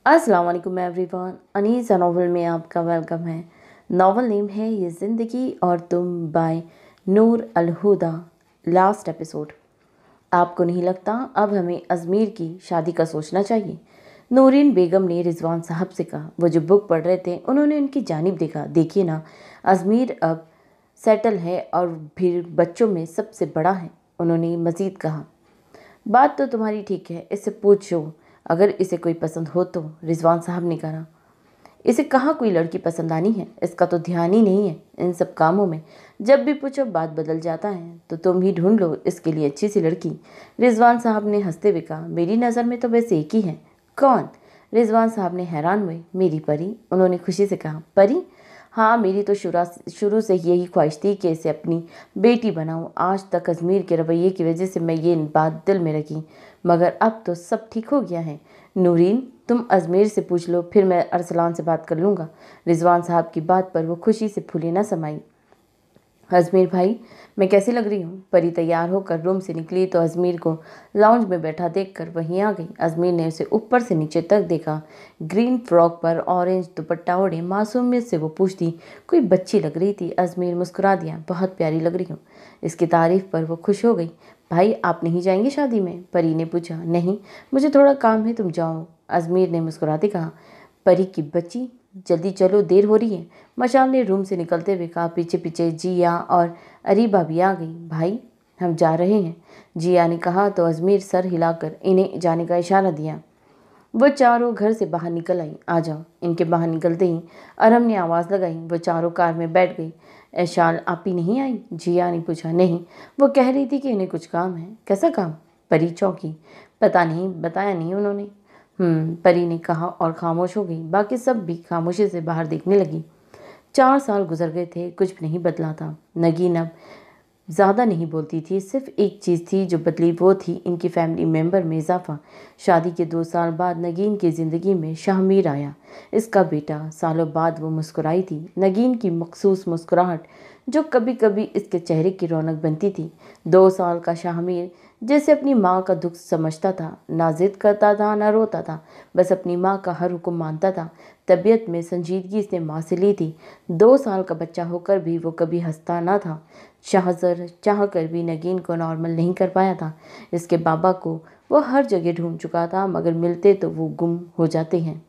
अस्सलाम वालेकुम everyone. Anisa novel में आपका वेलकम है। नॉवल नेम है ये ज़िंदगी और तुम by Noor al-Huda. Last episode. आपको नहीं लगता अब हमें अजमीर की शादी का सोचना चाहिए? नूरीन बेगम ने रिजवान साहब से कहा। वो जो बुक पढ़ रहे थे उन्होंने उनकी जानिब देखा। देखिए ना, अजमीर अब सेटल है और फिर बच्चों में सबसे बड़ा है। उन्होंने मज़ीद कहा, बात तो तुम्हारी ठीक है, इससे पूछो अगर इसे कोई पसंद हो तो। रिजवान साहब ने कहा, इसे कहाँ कोई लड़की पसंद आनी है, इसका तो ध्यान ही नहीं है इन सब कामों में। जब भी पूछो बात बदल जाता है, तो तुम ही ढूंढ लो इसके लिए अच्छी सी लड़की। रिजवान साहब ने हंसते हुए कहा, मेरी नज़र में तो बस एक ही है। कौन? रिजवान साहब ने हैरान हुए। मेरी परी। उन्होंने खुशी से कहा, परी? हाँ, मेरी तो शुरू से यही ख्वाहिश थी कि इसे अपनी बेटी बनाऊं। आज तक अजमीर के रवैये की वजह से मैं ये बात दिल में रखी, मगर अब तो सब ठीक हो गया है। नूरीन, तुम अजमेर से पूछ लो, फिर मैं अरसलान से बात कर लूँगा। रिजवान साहब की बात पर वो खुशी से फूले न समाई। अजमेर भाई, मैं कैसी लग रही हूँ? परी तैयार होकर रूम से निकली तो अजमेर को लाउंज में बैठा देखकर वहीं आ गई। अजमेर ने उसे ऊपर से नीचे तक देखा। ग्रीन फ्रॉक पर ऑरेंज दुपट्टा ओढ़े मासूमियत से वो पूछती कोई बच्ची लग रही थी। अजमेर मुस्कुरा दिया, बहुत प्यारी लग रही हूँ। इसकी तारीफ पर वो खुश हो गई। भाई, आप नहीं जाएंगे शादी में? परी ने पूछा। नहीं, मुझे थोड़ा काम है, तुम जाओ। अजमेर ने मुस्कुराते कहा। परी की बच्ची, जल्दी चलो, देर हो रही है। मशाल ने रूम से निकलते हुए कहा। पीछे पीछे जिया और अरीबा भी आ गई। भाई, हम जा रहे हैं, जिया ने कहा तो अजमेर सर हिलाकर इन्हें जाने का इशारा दिया। वो चारों घर से बाहर निकल आई। आ जाओ। इनके बाहर निकलते ही अरहम ने आवाज़ लगाई। वो चारों कार में बैठ गई। ऐशाल आप ही नहीं आई? जिया ने पूछा। नहीं, वो कह रही थी कि इन्हें कुछ काम है। कैसा काम? परी चौंकी। पता नहीं, बताया नहीं उन्होंने। परी ने कहा और खामोश हो गई। बाकी सब भी खामोशी से बाहर देखने लगी। 4 साल गुजर गए थे, कुछ भी नहीं बदला था। नगीन अब ज़्यादा नहीं बोलती थी। सिर्फ एक चीज़ थी जो बदली, वो थी इनकी फैमिली मेंबर में इजाफा। शादी के 2 साल बाद नगीन की ज़िंदगी में शाहमीर आया, इसका बेटा। सालों बाद वो मुस्कुराई थी, नगीन की मखसूस मुस्कुराहट जो कभी कभी इसके चेहरे की रौनक बनती थी। 2 साल का शाहमीर जैसे अपनी माँ का दुख समझता था, ना जिद करता था ना रोता था, बस अपनी माँ का हर हुक्म मानता था। तबीयत में संजीदगी इसने माँ से ली थी। 2 साल का बच्चा होकर भी वो कभी हंसता ना था। शाहजर चाह कर भी नगीन को नॉर्मल नहीं कर पाया था। इसके बाबा को वो हर जगह ढूंढ चुका था, मगर मिलते तो वो गुम हो जाते हैं।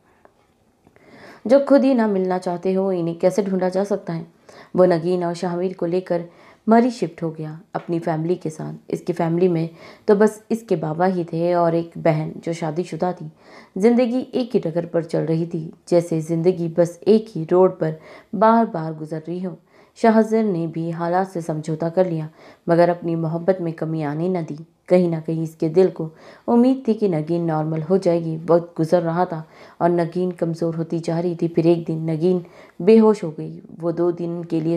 जो खुद ही ना मिलना चाहते हो, इन्हें कैसे ढूंढा जा सकता है? वो नगीन और शाहमीर को लेकर मरी शिफ्ट हो गया अपनी फैमिली के साथ। इसकी फैमिली में तो बस इसके बाबा ही थे और एक बहन जो शादीशुदा थी। जिंदगी एक ही डगर पर चल रही थी, जैसे जिंदगी बस एक ही रोड पर बार बार गुजर रही हो। शाहजर ने भी हालात से समझौता कर लिया, मगर अपनी मोहब्बत में कमी आने न दी। कहीं ना कहीं इसके दिल को उम्मीद थी कि नगीन नॉर्मल हो जाएगी। वक्त गुजर रहा था और नगीन कमज़ोर होती जा रही थी। फिर एक दिन नगीन बेहोश हो गई। वो 2 दिन के लिए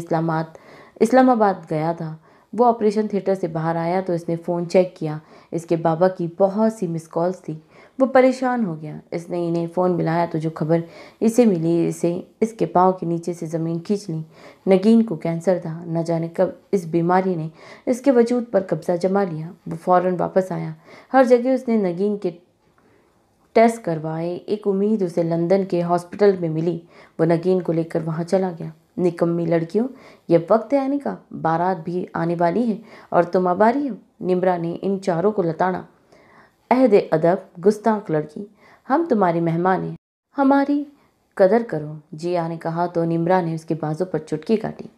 इस्लामाबाद गया था। वो ऑपरेशन थिएटर से बाहर आया तो इसने फ़ोन चेक किया। इसके बाबा की बहुत सी मिस कॉल्स थी। वो परेशान हो गया। इसने इन्हें फ़ोन मिलाया तो जो खबर इसे मिली, इसे इसके पाँव के नीचे से ज़मीन खींच ली। नगीन को कैंसर था। न जाने कब इस बीमारी ने इसके वजूद पर कब्जा जमा लिया। वो फ़ौरन वापस आया। हर जगह उसने नगीन के टेस्ट करवाए। एक उम्मीद उसे लंदन के हॉस्पिटल में मिली। वो नगीन को लेकर वहाँ चला गया। निकम्मी लड़कियों, ये वक्त है आने का, बारात भी आने वाली है और तुम अब आ रही हो। निम्रा ने इन चारों को लताड़ा। अहद अदब, गुस्ताख लड़की, हम तुम्हारे मेहमान हैं, हमारी कदर करो, जिया ने कहा तो निम्रा ने उसके बाजू पर चुटकी काटी।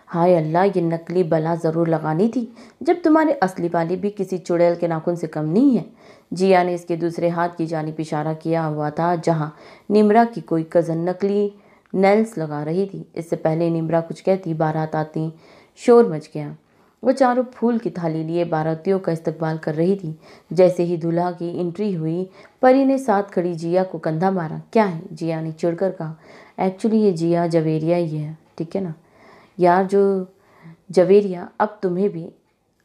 हाय अल्लाह, ये नकली बला ज़रूर लगानी थी, जब तुम्हारे असली वाली भी किसी चुड़ैल के नाखून से कम नहीं है। जिया ने इसके दूसरे हाथ की जानिब इशारा किया हुआ था, जहाँ निम्रा की कोई कज़न नकली नेल्स लगा रही थी। इससे पहले निम्रा कुछ कहती, बारात आती शोर मच गया। वो चारों फूल की थाली लिए बारातियों का इस्तकबाल कर रही थी। जैसे ही दूल्हा की एंट्री हुई, परी ने साथ खड़ी जिया को कंधा मारा। क्या है? जिया ने चिढ़कर कहा। एक्चुअली ये जिया जवेरिया ही है, ठीक है ना यार, जो जवेरिया, अब तुम्हें भी,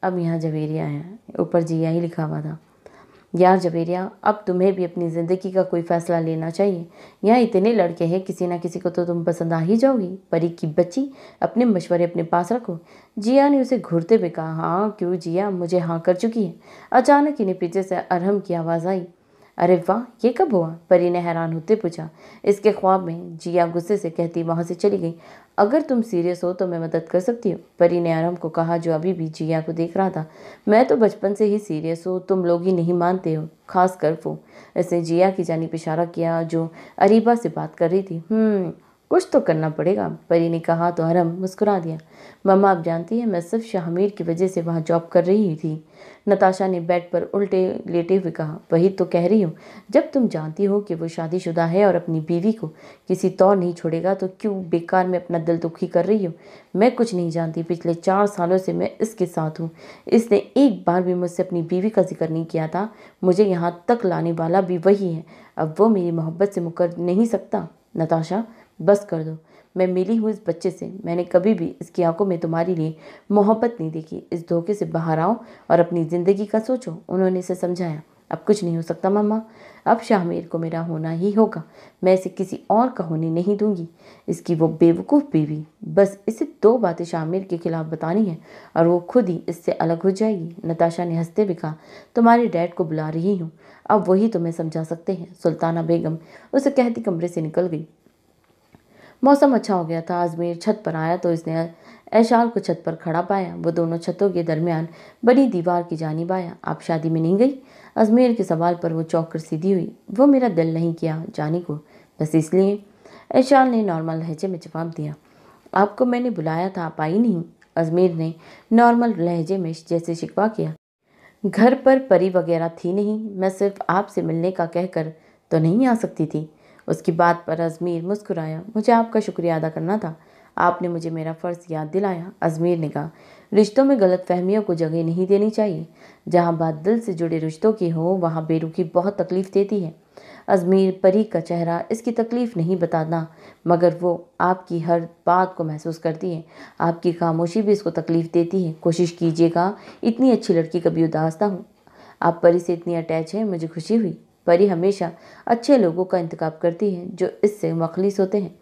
अब यहाँ जवेरिया है, ऊपर जिया ही लिखा हुआ था। यार जवेरिया, अब तुम्हें भी अपनी ज़िंदगी का कोई फ़ैसला लेना चाहिए। यहाँ इतने लड़के हैं, किसी ना किसी को तो तुम पसंद आ ही जाओगी। परी की बच्ची, अपने मशवरे अपने पास रखो। जिया ने उसे घूरते हुए कहा। हाँ क्यों जिया, मुझे हाँ कर चुकी है। अचानक इन्हें पीछे से अरहम की आवाज़ आई। अरे वाह, ये कब हुआ? परी ने हैरान होते पूछा। इसके ख्वाब में, जिया गुस्से से कहती वहां से चली गई। अगर तुम सीरियस हो तो मैं मदद कर सकती हूँ, परी ने आरम को कहा जो अभी भी जिया को देख रहा था। मैं तो बचपन से ही सीरियस हूँ, तुम लोग ही नहीं मानते हो, खास कर वो। इसने जिया की जानिब इशारा किया जो अरीबा से बात कर रही थी। कुछ तो करना पड़ेगा, परी ने कहा तो आरम मुस्कुरा दिया। मम्मा आप जानती हैं, मैं सिर्फ शाहमीर की वजह से वहाँ जॉब कर रही थी। नताशा ने बेड पर उल्टे लेटे हुए कहा। वही तो कह रही हूँ, जब तुम जानती हो कि वो शादीशुदा है और अपनी बीवी को किसी तौर नहीं छोड़ेगा तो क्यों बेकार में अपना दिल दुखी कर रही हो? मैं कुछ नहीं जानती, पिछले 4 सालों से मैं इसके साथ हूँ। इसने एक बार भी मुझसे अपनी बीवी का जिक्र नहीं किया था। मुझे यहाँ तक लाने वाला भी वही है। अब वो मेरी मोहब्बत से मुकर नहीं सकता। नताशा बस कर दो, मैं मिली हूँ इस बच्चे से, मैंने कभी भी इसकी आंखों में तुम्हारे लिए मोहब्बत नहीं देखी। इस धोखे से बाहर आओ और अपनी ज़िंदगी का सोचो, उन्होंने इसे समझाया। अब कुछ नहीं हो सकता मम्मा, अब शाहमीर को मेरा होना ही होगा। मैं इसे किसी और का होने नहीं दूंगी। इसकी वो बेवकूफ़ बीवी, बस इसे 2 बातें शाहमीर के खिलाफ बतानी है और वो खुद ही इससे अलग हो जाएगी। नताशा ने हंसते हुए कहा, तुम्हारे डैड को बुला रही हूँ, अब वही तुम्हें समझा सकते हैं। सुल्ताना बेगम उसे कहती कमरे से निकल गई। मौसम अच्छा हो गया था। अजमेर छत पर आया तो इसने ऐशाल को छत पर खड़ा पाया। वो दोनों छतों के दरमियान बनी दीवार की जानिब आया। आप शादी में नहीं गई? अजमेर के सवाल पर वो चौंक कर सीधी हुई। वो मेरा दिल नहीं किया जाने को, बस इसलिए। ऐशाल ने नॉर्मल लहजे में जवाब दिया। आपको मैंने बुलाया था, आप आई नहीं। अजमेर ने नॉर्मल लहजे में जैसे शिकवा किया। घर पर परी वगैरह थी नहीं, मैं सिर्फ आपसे मिलने का कहकर तो नहीं आ सकती थी। उसकी बात पर अजमेर मुस्कुराया। मुझे आपका शुक्रिया अदा करना था, आपने मुझे मेरा फ़र्ज़ याद दिलाया। अजमेर ने कहा, रिश्तों में गलत फहमियों को जगह नहीं देनी चाहिए। जहाँ बात दिल से जुड़े रिश्तों की हो वहाँ बेरुखी बहुत तकलीफ़ देती है। अजमेर परी का चेहरा इसकी तकलीफ़ नहीं बताना, मगर वो आपकी हर बात को महसूस करती है। आपकी खामोशी भी इसको तकलीफ़ देती है। कोशिश कीजिएगा, इतनी अच्छी लड़की कभी उदास ना हो। आप परी से इतनी अटैच हैं, मुझे खुशी हुई। परी हमेशा अच्छे लोगों का इंतखाब करती है जो इससे मुखलिस होते हैं।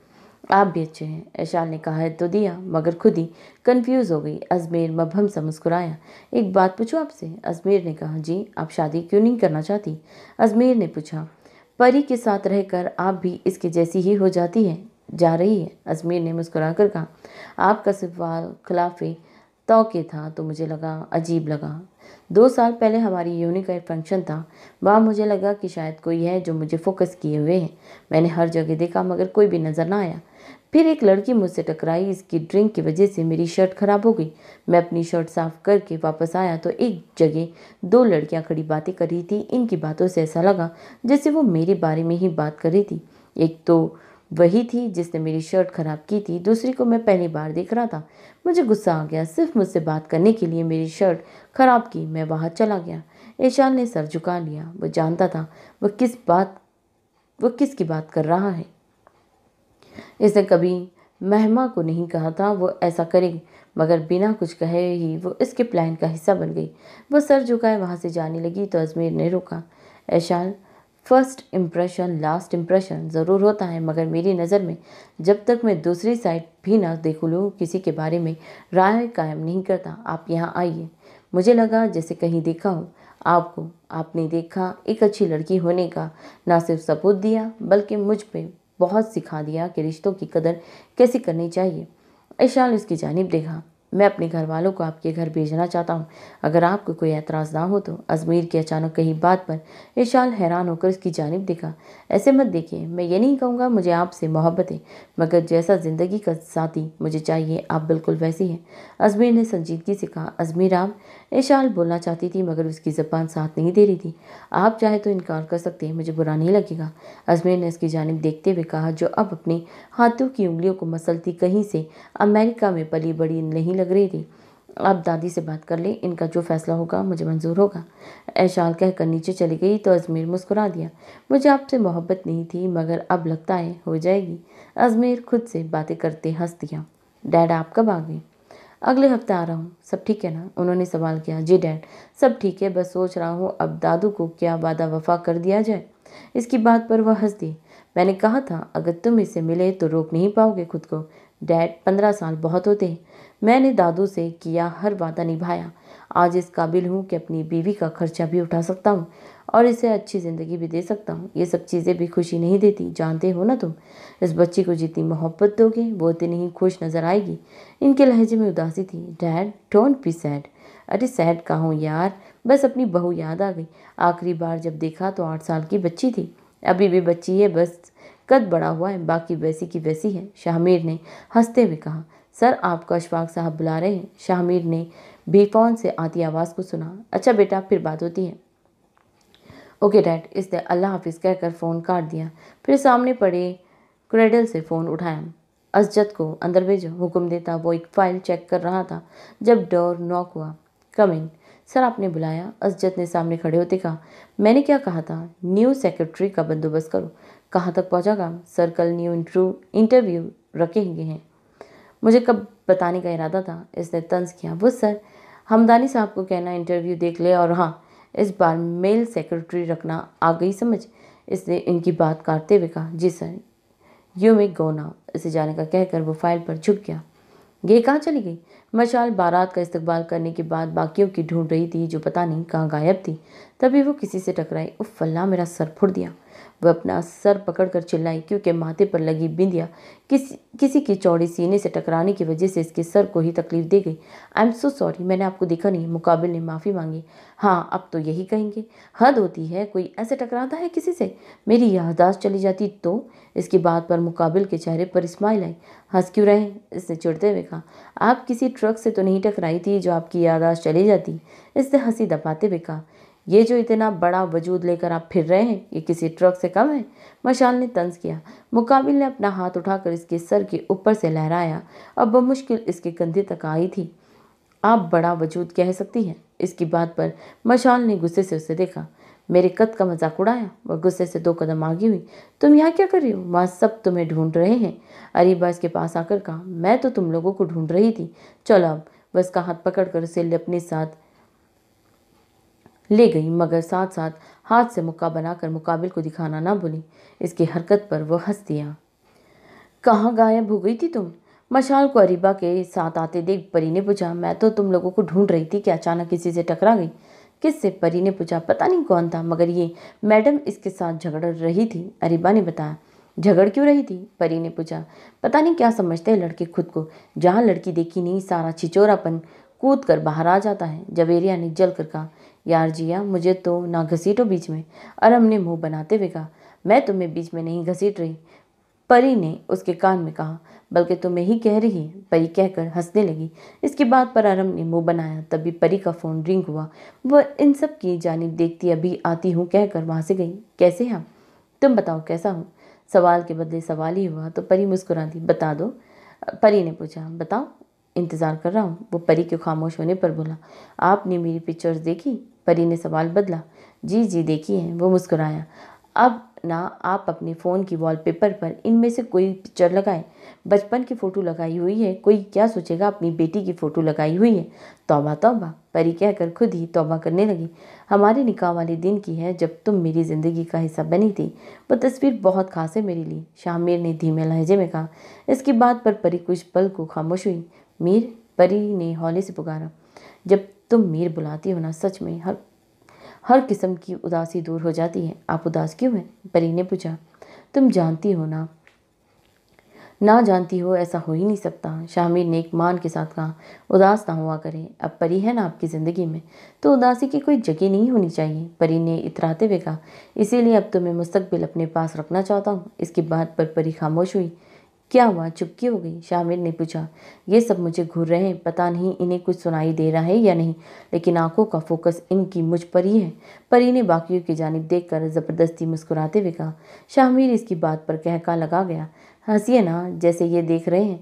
आप भी अच्छे हैं, ऐशाल ने कहा है तो दिया, मगर खुद ही कंफ्यूज हो गई। अजमेर मबहम सा मुस्कुराया। एक बात पूछूं आपसे? अजमेर ने कहा, जी। आप शादी क्यों नहीं करना चाहती? अजमेर ने पूछा। परी के साथ रहकर आप भी इसके जैसी ही हो जाती है, जा रही है। अजमेर ने मुस्कुराकर कहा, आपका सवाल खिलाफे तौके था तो मुझे लगा, अजीब लगा। 2 साल पहले हमारी यूनिट का एक फंक्शन था, वहाँ मुझे लगा कि शायद कोई है जो मुझे फोकस किए हुए है। मैंने हर जगह देखा मगर कोई भी नज़र ना आया। फिर एक लड़की मुझसे टकराई, इसकी ड्रिंक की वजह से मेरी शर्ट खराब हो गई। मैं अपनी शर्ट साफ करके वापस आया तो एक जगह 2 लड़कियां खड़ी बातें कर रही थी। इनकी बातों से ऐसा लगा जैसे वो मेरे बारे में ही बात कर रही थी। एक तो वही थी जिसने मेरी शर्ट खराब की थी, दूसरी को मैं पहली बार देख रहा था। मुझे गुस्सा आ गया, सिर्फ मुझसे बात करने के लिए मेरी शर्ट खराब की मैं वहाँ चला गया। ईशान ने सर झुका लिया। वो जानता था वो किसकी बात कर रहा है। इसने कभी महिमा को नहीं कहा था वो ऐसा करेगी, मगर बिना कुछ कहे ही वो इसके प्लान का हिस्सा बन गई। वो सर झुकाए वहाँ से जाने लगी तो अजमेर ने रोका। ऐशाल, फर्स्ट इम्प्रेशन लास्ट इम्प्रेशन ज़रूर होता है, मगर मेरी नज़र में जब तक मैं दूसरी साइड भी ना देख लूँ किसी के बारे में राय कायम नहीं करता। आप यहाँ आइए। मुझे लगा जैसे कहीं देखा हो आपको। आपने देखा, एक अच्छी लड़की होने का ना सिर्फ सबूत दिया बल्कि मुझ पे बहुत सिखा दिया कि रिश्तों की कदर कैसे करनी चाहिए। ऐशाल उसकी जानिब देखा। मैं अपने घर वालों को आपके घर भेजना चाहता हूँ, अगर आपको कोई एतराज़ ना हो तो। अजमेर की अचानक कही बात पर ऐशाल हैरान होकर उसकी जानिब देखा। ऐसे मत देखिए, मैं ये नहीं कहूँगा मुझे आपसे मोहब्बत है, मगर जैसा ज़िंदगी का साथी मुझे चाहिए आप बिल्कुल वैसी हैं। अजमेर ने संजीदगी से कहा। अजमेर आप? ऐशाल बोलना चाहती थी मगर उसकी ज़बान साथ नहीं दे रही थी। आप चाहे तो इनकार कर सकते हैं, मुझे बुरा नहीं लगेगा। अजमेर ने उसकी जानिब देखते हुए कहा, जो अब अपने हाथों की उंगलियों को मसलती कहीं से अमेरिका में पली बड़ी नहीं लग रही थी। आप दादी से बात कर लें, इनका जो फैसला होगा मुझे मंजूर होगा। ऐशाल कहकर नीचे चली गई तो अजमेर मुस्कुरा दिया। मुझे आपसे मोहब्बत नहीं थी मगर अब लगता है हो जाएगी। अजमेर खुद से बातें करते हंस दिया। डैड आप कब आ गए? अगले हफ्ते आ रहा हूँ। सब ठीक है ना? उन्होंने सवाल किया। जी डैड, सब ठीक है, बस सोच रहा हूँ अब दादू को क्या वादा वफा कर दिया जाए। इसकी बात पर वह हंस दी। मैंने कहा था अगर तुम इससे मिले तो रोक नहीं पाओगे खुद को। डैड, 15 साल बहुत होते हैं। मैंने दादू से किया हर वादा निभाया। आज इस काबिल हूँ कि अपनी बीवी का खर्चा भी उठा सकता हूँ और इसे अच्छी ज़िंदगी भी दे सकता हूँ। ये सब चीज़ें भी खुशी नहीं देती, जानते हो ना तुम। इस बच्ची को जितनी मोहब्बत दोगे वो उतनी ही खुश नज़र आएगी। इनके लहजे में उदासी थी। Dad don't be sad. अरे सैड कहाँ हूँ यार, बस अपनी बहू याद आ गई। आखिरी बार जब देखा तो 8 साल की बच्ची थी। अभी भी बच्ची है, बस कद बड़ा हुआ है, बाकी वैसी की वैसी है। शाहमीर ने हंसते हुए कहा। सर आपको अशफाक साहब बुला रहे हैं। शाहमीर ने भी फ़ोन से आती आवाज़ को सुना। अच्छा बेटा, फिर बात होती है। Okay dad. इसने अल्लाह हाफिज़ कहकर फ़ोन काट दिया। फिर सामने पड़े क्रेडल से फ़ोन उठाया। असजद को अंदर भेजो, हुक्म देता वो एक फ़ाइल चेक कर रहा था जब डोर नॉक हुआ। कम इन। सर आपने बुलाया? असजद ने सामने खड़े होते कहा। मैंने क्या कहा था? न्यू सेक्रेटरी का बंदोबस्त करो। कहाँ तक पहुँचा काम? सर कल न्यू इंटरव्यू रखे हैं। मुझे कब बताने का इरादा था? इसने तंज किया। वो सर हमदानी साहब को कहना इंटरव्यू देख ले, और हाँ, इस बार मेल सेक्रेटरी रखना, आ गई समझ? इसने इनकी बात काटते हुए कहा। जी sir. You may go now. इसे जाने का कहकर वो फाइल पर झुक गया। ये कहाँ चली गई? मशाल बारात का इस्तकबाल करने के बाद बाकियों की ढूंढ रही थी, जो पता नहीं कहाँ गायब थी। तभी वो किसी से टकराई। उफ अल्लाह, मेरा सर फुट दिया। वह अपना सर पकड़कर चिल्लाई, क्योंकि माथे पर लगी बिंदिया किसी की चौड़ी सीने से टकराने की वजह से इसके सर को ही तकलीफ दे गई। आई एम सो सॉरी, मैंने आपको देखा नहीं। मुकाबिल ने माफ़ी मांगी। हाँ, अब तो यही कहेंगे, हद होती है, कोई ऐसे टकराता है किसी से? मेरी याददाश्त चली जाती तो। इसकी बात पर मुकाबिल के चेहरे पर स्माइल आई। हंस क्यों रहे? इसने चिढ़ते हुए कहा। आप किसी ट्रक से तो नहीं टकराई थी जो आपकी याददाश्त चली जाती? इसने हंसी दबाते हुए कहा। ये जो इतना बड़ा वजूद लेकर आप फिर रहे हैं, ये किसी ट्रक से कम है? मशाल ने तंज किया। मुकाबिल ने अपना हाथ उठाकर इसके सर के ऊपर से लहराया। अब बमुश्किल इसके कंधे तक आई थी। आप बड़ा वजूद कह सकती हैं? इसकी बात पर मशाल ने गुस्से से उसे देखा। मेरे कद का मजाक उड़ाया? वह गुस्से से 2 कदम आगे हुई। तुम यहाँ क्या कर रही हो? वहाँ सब तुम्हें ढूंढ रहे हैं। अरीबा इसके पास आकर कहा। मैं तो तुम लोगों को ढूंढ रही थी। चलो अब। वह इसका हाथ पकड़कर उसे अपने साथ ले गई, मगर साथ साथ हाथ से मुक्का बनाकर मुकाबिल को दिखाना ना भूली। इसकी हरकत पर वह हंस दिया। कहाँ गायब हो गई थी तुम? मशाल को अरीबा के साथ आते देख परी ने पूछा। मैं तो तुम लोगों को ढूंढ रही थी कि अचानक किसी से टकरा गई। किससे? परी ने पूछा। पता नहीं कौन था, मगर ये मैडम इसके साथ झगड़ रही थी, अरीबा ने बताया। झगड़ क्यों रही थी? परी ने पूछा। पता नहीं क्या समझते हैं लड़के खुद को, जहाँ लड़की देखी नहीं सारा छिचोरापन कूद कर बाहर आ जाता है। जवेरिया ने जल कर कहा। यार जिया, मुझे तो ना घसीटो बीच में। अरम ने मुंह बनाते हुए कहा। मैं तुम्हें बीच में नहीं घसीट रही, परी ने उसके कान में कहा, बल्कि तुम्हें ही कह रही है। परी कहकर हंसने लगी। इसकी बात पर आरम ने मुंह बनाया। तभी परी का फ़ोन रिंग हुआ। वह इन सब की जानिब देखती अभी आती हूँ कहकर वहाँ से गई। कैसे हैं? तुम बताओ कैसा हूँ? सवाल के बदले सवाल ही हुआ तो परी मुस्कुरा दी। बता दो, परी ने पूछा। बताओ, इंतज़ार कर रहा हूँ। वो परी के खामोश होने पर बोला। आपने मेरी पिक्चर्स देखी? परी ने सवाल बदला। जी जी देखी है। वो मुस्कुराया। अब ना आप अपने फ़ोन की वॉलपेपर पर इनमें से कोई पिक्चर लगाएं। बचपन की फ़ोटो लगाई हुई है, कोई क्या सोचेगा, अपनी बेटी की फ़ोटो लगाई हुई है। तौबा तौबा, परी कहकर खुद ही तौबा करने लगी। हमारे निकाह वाले दिन की है, जब तुम मेरी ज़िंदगी का हिस्सा बनी थी। वो तस्वीर बहुत खास है मेरे लिए, शामिर ने धीमे लहजे में कहा। इसकी बात पर परी कुछ पल को खामोश हुई। मीर, परी ने हौले से पुकारा। जब तुम मीर बुलाती हो ना, सच में हर किस्म की उदासी दूर हो जाती है। आप उदास क्यों हैं? परी ने पूछा। तुम जानती हो ना जानती हो ऐसा हो ही नहीं सकता। शामिर ने एक मान के साथ कहा। उदास ना हुआ करें, अब परी है ना आपकी ज़िंदगी में, तो उदासी की कोई जगह नहीं होनी चाहिए। परी ने इतराते हुए कहा। इसीलिए अब तो मैं मुस्तकबिल अपने पास रखना चाहता हूँ। इसकी बात पर परी खामोश हुई। क्या हुआ, चुपकी हो गई? शामिर ने पूछा। ये सब मुझे घूर रहे हैं, पता नहीं इन्हें कुछ सुनाई दे रहा है या नहीं, लेकिन आंखों का फोकस इनकी मुझ पर ही है। परी ने बाकियों की जानिब देखकर ज़बरदस्ती मुस्कुराते हुए कहा। शामिर इसकी बात पर कहका लगा गया। हंसिए ना, जैसे ये देख रहे हैं।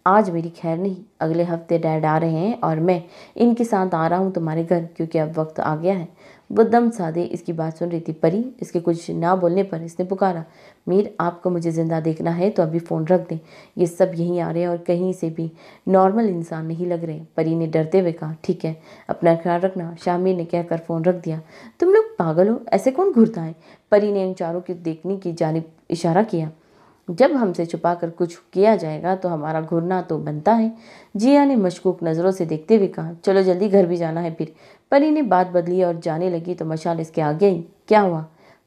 आज मेरी खैर नहीं, अगले हफ्ते डैड आ रहे हैं और मैं इनके साथ आ रहा हूँ तुम्हारे घर, क्योंकि अब वक्त आ गया है। वो दम साधे इसकी बात सुन रही थी। परी, इसके कुछ ना बोलने पर इसने पुकारा। मीर, आपको मुझे ज़िंदा देखना है तो अभी फ़ोन रख दें। ये सब यहीं आ रहे हैं और कहीं से भी नॉर्मल इंसान नहीं लग रहे। परी ने डरते हुए कहा। ठीक है, अपना ख्याल रखना, शामिर ने कहकर फ़ोन रख दिया। तुम लोग पागल हो, ऐसे कौन घूरता है? परी ने इन चारों की देखने की जानिब इशारा किया। जब हमसे छुपाकर कुछ किया जाएगा तो हमारा घूरना तो बनता है। जिया ने मशकूक नज़रों से देखते हुए कहा, चलो जल्दी घर भी जाना है। फिर परी ने बात बदली और जाने लगी तो मशाल इसके आगे आई। क्या हुआ?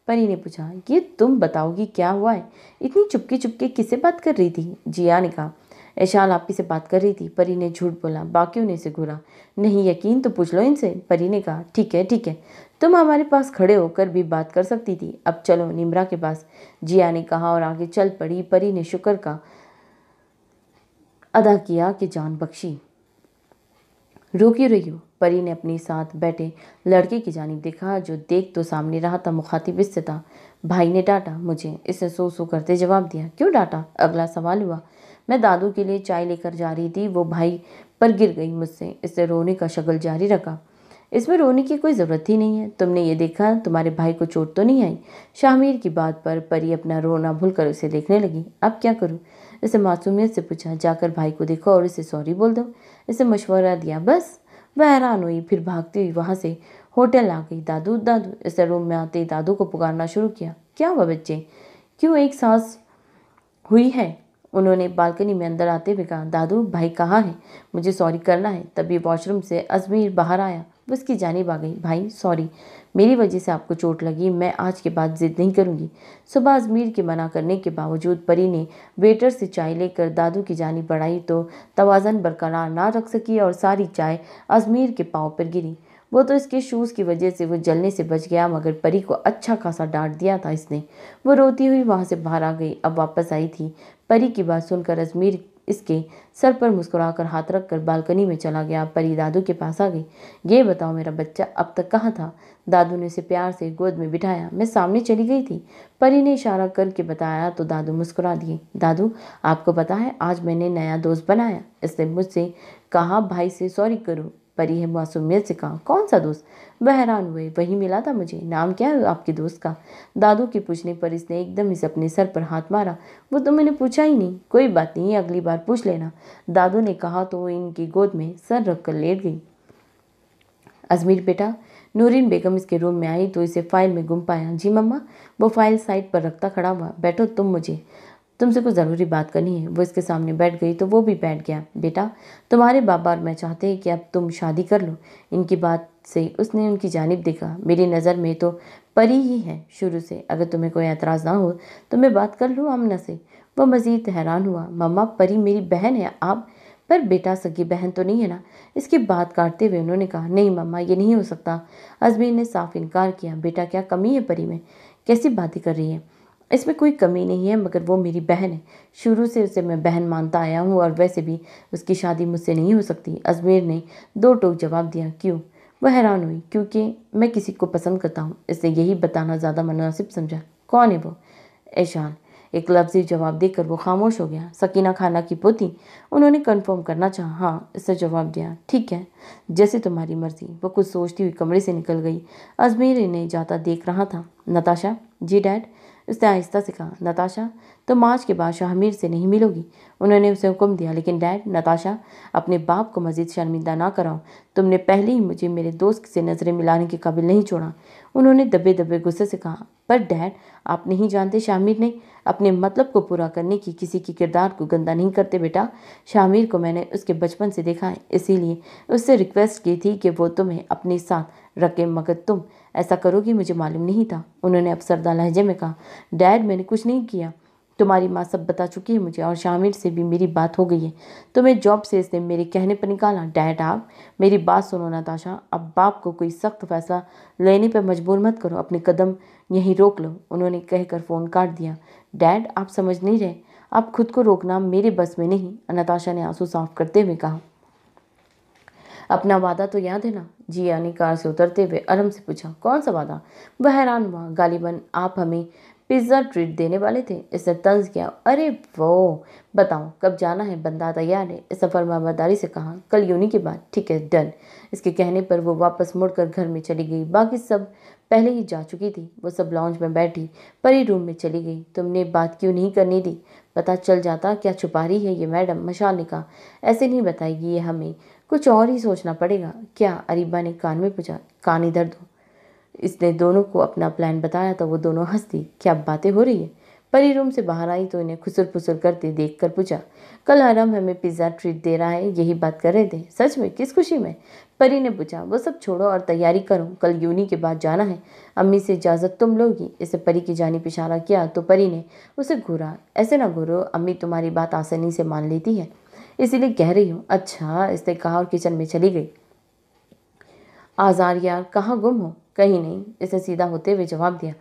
परी ने पूछा। ये तुम बताओगी क्या हुआ है? इतनी चुपके चुपके किससे बात कर रही थी? जिया ने कहा, ऐशाल आपी से बात कर रही थी। परी ने झूठ बोला। बाकियों ने इसे घूरा। नहीं यकीन तो पूछ लो इनसे। परी ने कहा, ठीक है ठीक है, तुम हमारे पास खड़े होकर भी बात कर सकती थी। अब चलो निम्रा के पास, जिया ने कहा और आगे चल पड़ी। परी ने शुक्र का अदा किया कि जान बख्शी। रो क्यों रही हो? परी ने अपने साथ बैठे लड़के की जानिब देखा जो देख तो सामने रहा था, मुखातिब इससे था। भाई ने डांटा मुझे। इसने सो सो करते जवाब दिया। क्यों डांटा? अगला सवाल हुआ। मैं दादू के लिए चाय लेकर जा रही थी, वो भाई पर गिर गई मुझसे। इससे रोने का शगल जारी रखा। इसमें रोने की कोई ज़रूरत ही नहीं है। तुमने ये देखा तुम्हारे भाई को चोट तो नहीं आई? शामिर की बात पर परी अपना रोना भूलकर उसे देखने लगी। अब क्या करूं? इसे मासूमियत से पूछा। जाकर भाई को देखो और इसे सॉरी बोल दो। इसे मशवरा दिया। बस? वह हैरान हुई, फिर भागती हुई वहां से होटल आ गई। दादू दादू। इसे रूम में आते ही दादू को पुकारना शुरू किया। क्या हुआ बच्चे? क्यों एक सांस हुई है? उन्होंने बालकनी में अंदर आते हुए कहा। दादू भाई कहाँ है? मुझे सॉरी करना है। तभी वॉशरूम से अजमीर बाहर आया। वो उसकी जानिब आ गई। भाई सॉरी, मेरी वजह से आपको चोट लगी। मैं आज के बाद जिद नहीं करूंगी। सुबह अजमीर के मना करने के बावजूद परी ने वेटर से चाय लेकर दादू की जानिब बढ़ाई तो तवाज़न बरकरार ना रख सकी और सारी चाय अजमीर के पाँव पर गिरी। वो तो इसके शूज़ की वजह से वो जलने से बच गया, मगर परी को अच्छा खासा डांट दिया था इसने। वो रोती हुई वहां से बाहर आ गई। अब वापस आई थी। परी की बात सुनकर अजमीर इसके सर पर मुस्कुराकर हाथ रखकर बालकनी में चला गया। परी दादू के पास आ गई। ये बताओ मेरा बच्चा अब तक कहाँ था? दादू ने उसे प्यार से गोद में बिठाया। मैं सामने चली गई थी, परी ने इशारा करके बताया तो दादू मुस्कुरा दिए। दादू आपको पता है आज मैंने नया दोस्त बनाया? इसने मुझसे कहा भाई से सॉरी करो। परी है मासूमियत से कहा। कौन सा दोस्त? वह हैरान हुए। वही मिला था मुझे। नाम क्या है आपके दोस्त का? दादू के पूछने पर इसने एकदम इसे अपने सर पर हाथ मारा। वो तो मैंने पूछा ही नहीं। कोई बात नहीं, अगली बार पूछ लेना, दादू ने कहा तो वो इनकी गोद में सर रखकर लेट गई। अजमीर बेटा। नूरीन बेगम इसके रूम में आई तो इसे फाइल में गुम पाया। जी मम्मा। वो फाइल साइड पर रखता खड़ा हुआ। बैठो, तुमसे कुछ ज़रूरी बात करनी है। वो इसके सामने बैठ गई तो वो भी बैठ गया। बेटा, तुम्हारे बाबा और मैं चाहते हैं कि अब तुम शादी कर लो। इनकी बात से उसने उनकी जानिब देखा। मेरी नज़र में तो परी ही है शुरू से। अगर तुम्हें कोई एतराज़ ना हो तो मैं बात कर लूँ आमना से। वह मज़ीद हैरान हुआ। मम्मा, परी मेरी बहन है। आप? पर बेटा सगी बहन तो नहीं है ना? इसकी बात काटते हुए उन्होंने कहा। नहीं मम्मा, ये नहीं हो सकता। अजमीर ने साफ इनकार किया। बेटा क्या कमी है परी में? कैसी बातें कर रही है? इसमें कोई कमी नहीं है, मगर वो मेरी बहन है। शुरू से उसे मैं बहन मानता आया हूँ और वैसे भी उसकी शादी मुझसे नहीं हो सकती। अजमेर ने दो टोक जवाब दिया। क्यों? वह हैरान हुई। क्योंकि मैं किसी को पसंद करता हूँ। इसने यही बताना ज़्यादा मुनासिब समझा। कौन है वो? ऐशान। एक लफ्ज़ी जवाब देकर वो खामोश हो गया। सकीना खाना की पोती? उन्होंने कन्फर्म करना चाहा। हाँ, इसने जवाब दिया। ठीक है, जैसे तुम्हारी मर्जी। वो कुछ सोचती हुई कमरे से निकल गई। अजमेर इन्हें जाता देख रहा था। नताशा। जी डैड। उसने आहिस्ता से कहा। नताशा, तुम आज के बाद शाहमीर से नहीं मिलोगी। उन्होंने उसे हुक्म दिया। लेकिन डैड। नताशा, अपने बाप को मजीद शर्मिंदा ना कराओ। तुमने पहले ही मुझे मेरे दोस्त से नज़रें मिलाने के काबिल नहीं छोड़ा। उन्होंने दबे दबे गुस्से से कहा। पर डैड, आप नहीं जानते शामिर ने अपने मतलब को पूरा करने की किसी के किरदार को गंदा नहीं करते बेटा। शामिर को मैंने उसके बचपन से देखा है, इसीलिए उससे रिक्वेस्ट की थी कि वो तुम्हें अपने साथ रखे, मगर तुम ऐसा करोगी मुझे मालूम नहीं था। उन्होंने अफसरदा लहजे में कहा। डैड, मैंने कुछ नहीं किया। तुम्हारी माँ सब बता चुकी है मुझे और शामिर से भी मेरी बात हो गई है। तुम्हें जॉब से इसने मेरे कहने पर निकाला। डैड, आप मेरी बात सुनो नताशा। अब बाप को कोई सख्त फैसला लेने पर मजबूर मत करो। अपने कदम यहीं रोक लो। उन्होंने कहकर फ़ोन काट दिया। डैड, आप समझ नहीं रहे। आप खुद को रोकना मेरे बस में नहीं, नताशा ने आंसू साफ करते हुए कहा। अपना वादा तो याद है ना? जिया ने कार से उतरते हुए अरम से पूछा। कौन सा वादा? वह हैरान हुआ। गालिबन आप हमें पिज्ज़ा ट्रीट देने वाले थे। इसने तंज किया। अरे वो, बताओ कब जाना है? बंदा तैयार है, इस सफ़र मामदारी से कहा। कल यूनी के बाद। ठीक है, डन। इसके कहने पर वो वापस मुड़कर घर में चली गई। बाकी सब पहले ही जा चुकी थी। वो सब लॉन्ज में बैठी परी रूम में चली गई। तुमने बात क्यों नहीं करने दी? पता चल जाता क्या छुपा रही है ये मैडम, मशाल ने कहा। ऐसे नहीं बताएगी ये हमें, कुछ और ही सोचना पड़ेगा। क्या? अरीबा ने कान में पूछा। कान इधर दो। इसने दोनों को अपना प्लान बताया तो वो दोनों हंस दी। क्या बातें हो रही है? परी रूम से बाहर आई तो इन्हें खुसुर फुसुर करते देख कर पूछा, कल हरम हमें पिज्ज़ा ट्रीट दे रहा है, यही बात कर रहे थे? सच में? किस खुशी में? परी ने पूछा। वो सब छोड़ो और तैयारी करो, कल यूनी के बाद जाना है। अम्मी से इजाज़त तुम लोगी? इसे परी की जानिब इशारा किया तो परी ने उसे घूरा। ऐसे ना घूरो, अम्मी तुम्हारी बात आसानी से मान लेती है, इसीलिए कह रही हूँ। अच्छा, इसने कहा और किचन में चली गई। आज़ार यार, कहाँ गुम हो? कहीं नहीं, इसे सीधा होते हुए जवाब दिया।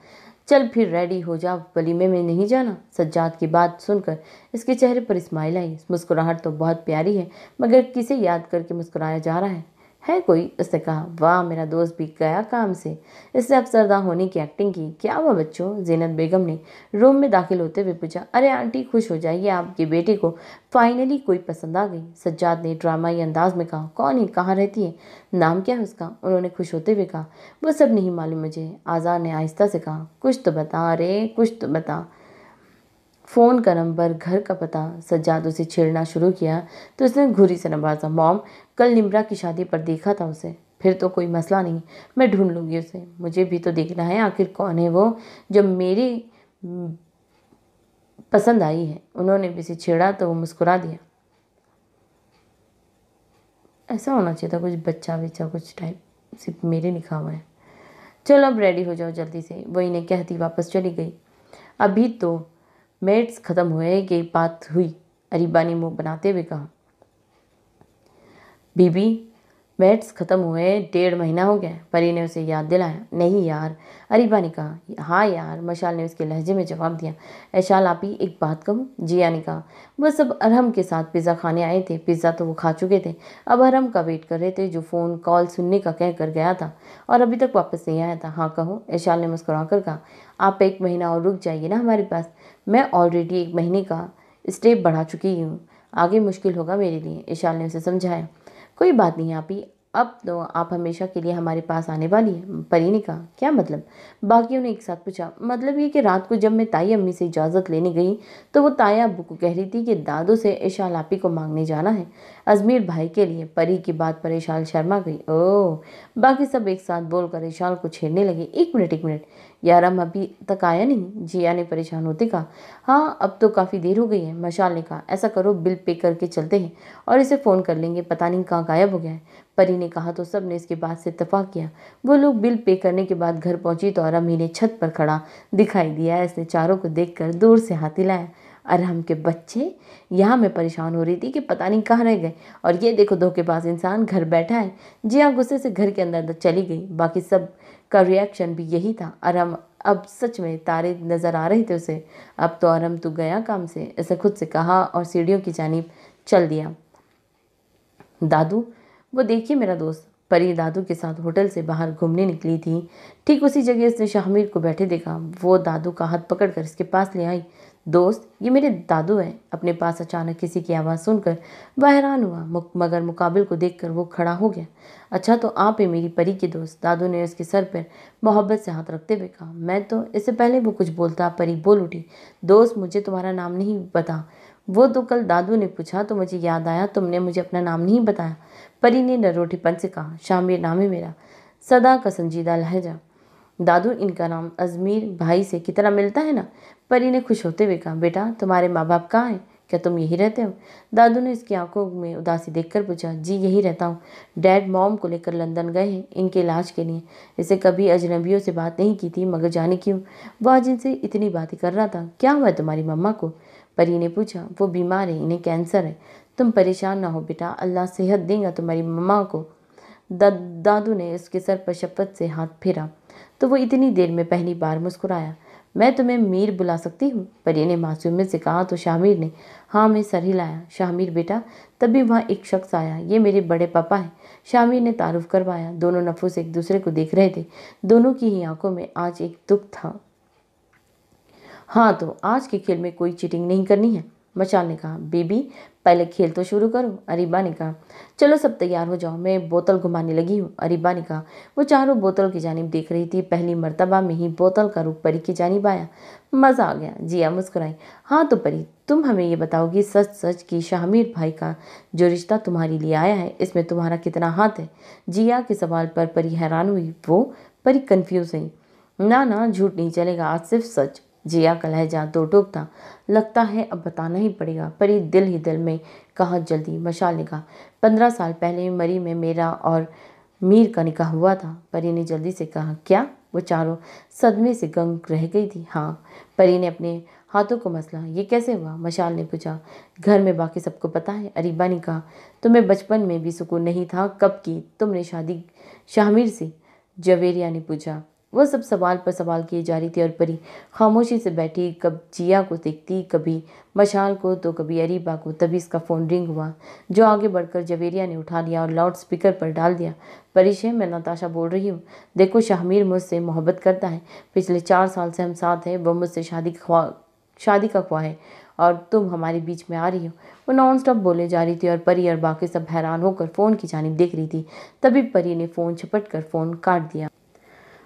चल फिर रेडी हो जा, वलीमे में नहीं जाना? सज्जाद की बात सुनकर इसके चेहरे पर स्माइल आई। मुस्कुराहट तो बहुत प्यारी है, मगर किसे याद करके मुस्कुराया जा रहा है कोई? उसने कहा। वाह, मेरा दोस्त भी गया काम से। इसने अफसरदा होने की एक्टिंग की। क्या हुआ बच्चों? ज़ीनत बेगम ने रूम में दाखिल होते हुए पूछा। अरे आंटी, खुश हो जाइए, आपकी बेटी को फाइनली कोई पसंद आ गई। सज्जाद ने ड्रामाई अंदाज में कहा। कौन है? कहाँ रहती है? नाम क्या है उसका? उन्होंने खुश होते हुए कहा। वो सब नहीं मालूम मुझे। आज़ाद ने आहिस्ता से कहा। कुछ तो बता रे, कुछ तो बता। फ़ोन का नंबर, घर का पता। सज्जाद उसे छेड़ना शुरू किया तो उसने घुरी से नवाजा। मॉम, कल निम्रा की शादी पर देखा था उसे। फिर तो कोई मसला नहीं, मैं ढूंढ लूँगी उसे। मुझे भी तो देखना है आखिर कौन है वो जो मेरी पसंद आई है। उन्होंने भी इसे छेड़ा तो वो मुस्कुरा दिया। ऐसा होना चाहिए था कुछ बच्चा बिच्चा कुछ टाइप, सिर्फ मेरे लिखा हुआ है। चलो अब रेडी हो जाओ जल्दी से, वो इन्हें कहती वापस चली गई। अभी तो मेट्स ख़त्म हुए कि बात हुई, अरीबा ने मुंह बनाते हुए कहा। बीबी, मेट्स ख़त्म हुए 1.5 महीना हो गया। परी ने उसे याद दिलाया। नहीं यार, अरीबा ने कहा। हाँ यार, मशाल ने उसके लहजे में जवाब दिया। ऐशाल आपी, एक बात कहूँ? जिया ने कहा। वह सब अरहम के साथ पिज़्ज़ा खाने आए थे। पिज़्ज़ा तो वो खा चुके थे, अब अरहम का वेट कर रहे थे, जो फ़ोन कॉल सुनने का कह कर गया था और अभी तक वापस नहीं आया था। हाँ कहो, ऐशाल ने मुस्कुरा कर कहा। आप 1 महीना और रुक जाइए ना हमारे पास, मैं ऑलरेडी 1 महीने का स्टेप बढ़ा चुकी हूँ, आगे मुश्किल होगा मेरे लिए। ऐशाल ने उसे समझाया। कोई बात नहीं आपी, अब तो आप हमेशा के लिए हमारे पास आने वाली है। परी ने कहा। क्या मतलब? बाकियों ने एक साथ पूछा। मतलब ये कि रात को जब मैं ताई अम्मी से इजाज़त लेने गई तो वो ताया अब्बू को कह रही थी कि दादू से इशाल आपी को मांगने जाना है, अजमेर भाई के लिए। परी की बात पर इशाल शर्मा गई। ओह! बाकी सब एक साथ बोलकर इशाल को छेड़ने लगे। एक मिनट, यार हम अभी तक आया नहीं? जिया ने परेशान होते कहा। हाँ, अब तो काफ़ी देर हो गई है। मशाल ने कहा। ऐसा करो, बिल पे करके चलते हैं और इसे फ़ोन कर लेंगे, पता नहीं कहाँ गायब हो गया है। परी ने कहा तो सब ने इसके बात से इत्तेफाक किया। वो लोग बिल पे करने के बाद घर पहुंची तो अरहम ने छत पर खड़ा दिखाई दिया। इसने चारों को देखकर दूर से हाथ हिलाया। अरहम के बच्चे, यहाँ मैं परेशान हो रही थी कि पता नहीं कहाँ रह गए, और ये देखो धोखेबाज इंसान घर बैठा है। जिया गुस्से से घर के अंदर चली गई। बाकी सब का रिएक्शन भी यही था। अरहम अब सच में तारे नजर आ रहे थे उसे। अब तो अरहम तू गया काम से, ऐसे खुद से कहा और सीढ़ियों की जानिब चल दिया। दादू, वो देखिए मेरा दोस्त। परी दादू के साथ होटल से बाहर घूमने निकली थी। ठीक उसी जगह उसने शाहमीर को बैठे देखा। वो दादू का हाथ पकड़कर इसके पास ले आई। दोस्त, ये मेरे दादू हैं। अपने पास अचानक किसी की आवाज़ सुनकर वह हैरान हुआ, मगर मुकाबिल को देखकर वो खड़ा हो गया। अच्छा, तो आप है मेरी परी के दोस्त? दादू ने उसके सर पर मोहब्बत से हाथ रखते हुए कहा। मैं तो, इससे पहले वो कुछ बोलता परी बोल उठी। दोस्त, मुझे तुम्हारा नाम नहीं पता। वो तो कल दादू ने पूछा तो मुझे याद आया, तुमने मुझे अपना नाम नहीं बताया। परी ने नरोठीपन से कहा। शामिर नाम है मेरा। सदा का संजीदा लहजा। दादू, इनका नाम अजमीर भाई से कितना मिलता है ना? परी ने खुश होते हुए कहा। बेटा, तुम्हारे माँ बाप कहाँ हैं? क्या तुम यही रहते हो? दादू ने इसकी आंखों में उदासी देखकर पूछा। जी, यही रहता हूँ। डैड मॉम को लेकर लंदन गए हैं इनके इलाज के लिए। इसे कभी अजनबियों से बात नहीं की थी, मगर जाने क्यों वह आज इनसे इतनी बातें कर रहा था। क्या हुआ है तुम्हारी मम्मा को? परी ने पूछा। वो बीमार है, इन्हें कैंसर है। तुम परेशान ना हो बेटा, अल्लाह सेहत देगा तुम्हारी मम्मा को। दादू ने उसके सर पर शपथ से हाथ फेरा तो वो इतनी देर में पहली बार मुस्कुराया। मैं तुम्हें मीर बुला सकती हूँ? परी ने मासूमियत से कहा तो शामिर ने हाँ में सर हिलाया। शामिर बेटा। तभी वहाँ एक शख्स आया। ये मेरे बड़े पापा हैं। शामिर ने तारुफ करवाया। दोनों नफूस एक दूसरे को देख रहे थे। दोनों की ही आंखों में आज एक दुख था। हाँ, तो आज के खेल में कोई चीटिंग नहीं करनी है, मशाल ने कहा। बेबी, पहले खेल तो शुरू करो, अरीबा ने कहा। चलो सब तैयार हो जाओ, मैं बोतल घुमाने लगी हूँ, अरीबा ने कहा। वो चारों बोतल की जानिब देख रही थी। पहली मर्तबा में ही बोतल का रुख परी की जानिब आया। मज़ा आ गया। जिया मुस्कुराई। हाँ तो परी, तुम हमें ये बताओगी सच सच कि शाहमीर भाई का जो रिश्ता तुम्हारे लिए आया है, इसमें तुम्हारा कितना हाथ है? जिया के सवाल पर परी हैरान हुई। वो? परी कन्फ्यूज हुई। ना ना, झूठ नहीं चलेगा, आज सिर्फ सच। जिया का लहजा दो टोक था। लगता है अब बताना ही पड़ेगा। परी दिल ही दिल में कहा, जल्दी मशाल निकाह। 15 साल पहले मरी में मेरा और मीर का निकाह हुआ था। परी ने जल्दी से कहा, क्या? वो चारों सदमे से गंग रह गई थी। हाँ, परी ने अपने हाथों को मसला। ये कैसे हुआ? मशाल ने पूछा। घर में बाकी सबको पता है, अरीबा ने कहा। तुम्हें बचपन में भी सुकून नहीं था? कब की तुमने शादी शामिर से? जवेरिया ने पूछा। वो सब सवाल पर सवाल किए जा रही थी और परी खामोशी से बैठी, कब जिया को देखती, कभी मशाल को, तो कभी अरीबा को। तभी इसका फ़ोन रिंग हुआ, जो आगे बढ़कर जवेरिया ने उठा लिया और लाउड स्पीकर पर डाल दिया। परिशे, मैं नताशा बोल रही हूँ। देखो, शाहमीर मुझसे मोहब्बत करता है। पिछले 4 साल से हम साथ हैं। वो मुझसे शादी का ख्वाह है और तुम हमारे बीच में आ रही हो। वो नॉन स्टॉप बोले जा रही थी और परी और बाकी सब हैरान होकर फ़ोन की जानिब देख रही थी। तभी परी ने फ़ोन झपट कर फ़ोन काट दिया।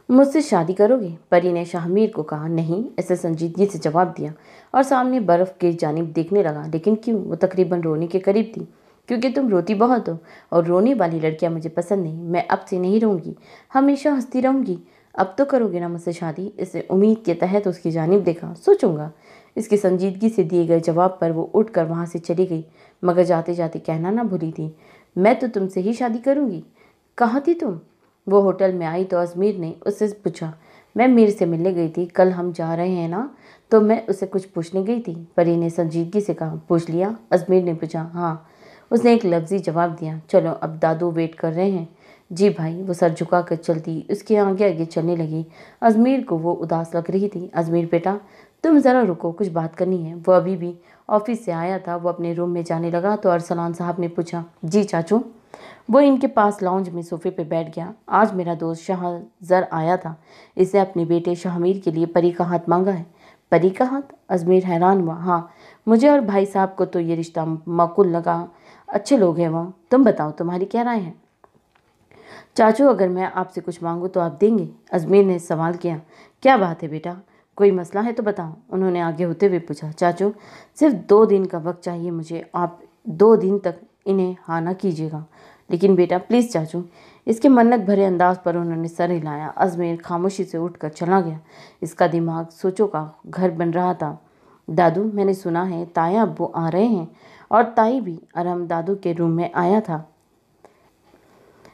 मुझसे शादी करोगे? परी ने शाहमीर को कहा। नहीं, ऐसे संजीदगी से जवाब दिया और सामने बर्फ़ की जानिब देखने लगा। लेकिन क्यों? वो तकरीबन रोने के करीब थी। क्योंकि तुम रोती बहुत हो और रोने वाली लड़कियां मुझे पसंद नहीं। मैं अब से नहीं रहूँगी, हमेशा हंसती रहूँगी। अब तो करोगे ना मुझसे शादी? इसे उम्मीद के तहत उसकी जानिब देखा। सोचूंगा। इसकी संजीदगी से दिए गए जवाब पर वो उठकर वहाँ से चली गई, मगर जाते जाते कहना ना भूली थी, मैं तो तुमसे ही शादी करूँगी। कहाँ थी तुम? वो होटल में आई तो अजमीर ने उससे पूछा। मैं मीर से मिलने गई थी। कल हम जा रहे हैं ना, तो मैं उसे कुछ पूछने गई थी। परी ने संजीदगी से कहा। पूछ लिया? अजमीर ने पूछा। हाँ, उसने एक लफ्जी जवाब दिया। चलो, अब दादू वेट कर रहे हैं। जी भाई। वो सर झुका कर चलती उसके आगे आगे चलने लगी। अजमीर को वो उदास लग रही थी। अजमीर बेटा, तुम ज़रा रुको, कुछ बात करनी है। वो अभी भी ऑफिस से आया था। वो अपने रूम में जाने लगा तो अरसलान साहब ने पूछा। जी चाचू। वो इनके पास लाउंज में सोफे पे बैठ गया। आज मेरा दोस्त शाहजर आया था। इसे अपने बेटे शाहमीर के लिए परी का हाथ मांगा है। परी का हाथ? अजमेर हैरान हुआ। हाँ, मुझे और भाई साहब को तो ये रिश्ता माकूल लगा। अच्छे लोग हैं वो। तुम बताओ, तुम्हारी क्या राय है? चाचू, अगर मैं आपसे कुछ मांगूं तो आप देंगे? अजमेर ने सवाल किया। क्या बात है बेटा, कोई मसला है तो बताओ, उन्होंने आगे होते हुए पूछा। चाचू, सिर्फ 2 दिन का वक्त चाहिए मुझे। आप 2 दिन तक इन्हें हाँ ना कीजिएगा। लेकिन बेटा प्लीज़ चाचू। इसके मन्नत भरे अंदाज पर उन्होंने सर हिलाया। अजमेर खामोशी से उठकर चला गया। इसका दिमाग सोचों का घर बन रहा था। दादू, मैंने सुना है ताया अब्बू आ रहे हैं और ताई भी। अरहम दादू के रूम में आया था।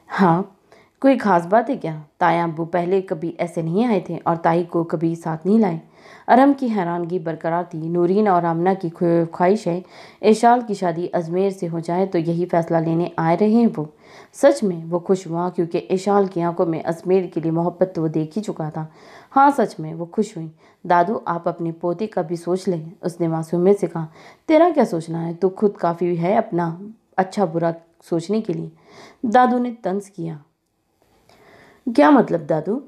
हाँ, कोई खास बात है क्या? ताया अब्बू पहले कभी ऐसे नहीं आए थे और ताई को कभी साथ नहीं लाए। अरहम की हैरानगी बरकरार थी। नूरीन और आमना की ख्वाहिश है एशाल की शादी अजमेर से हो जाए, तो यही फैसला लेने आ रहे हैं वो। सच में वो खुश हुआ, क्योंकि एशाल की आंखों में अजमेर के लिए मोहब्बत तो वो देख ही चुका था। हाँ, सच में वो खुश हुई। दादू, आप अपने पोते का भी सोच लें, उसने मासूमियत से कहा। तेरा क्या सोचना है? तू खुद काफ़ी है अपना अच्छा बुरा सोचने के लिए। दादू ने तंज किया। क्या मतलब दादू?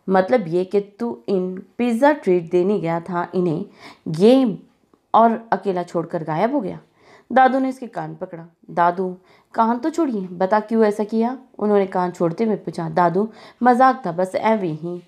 मतलब ये कि तू इन पिज़्ज़ा ट्रीट देने गया था इन्हें, ये और अकेला छोड़कर गायब हो गया। दादू ने इसके कान पकड़ा। दादू, कान तो छोड़िए, बता क्यों ऐसा किया? उन्होंने कान छोड़ते हुए पूछा। दादू, मजाक था बस, ऐवे ही।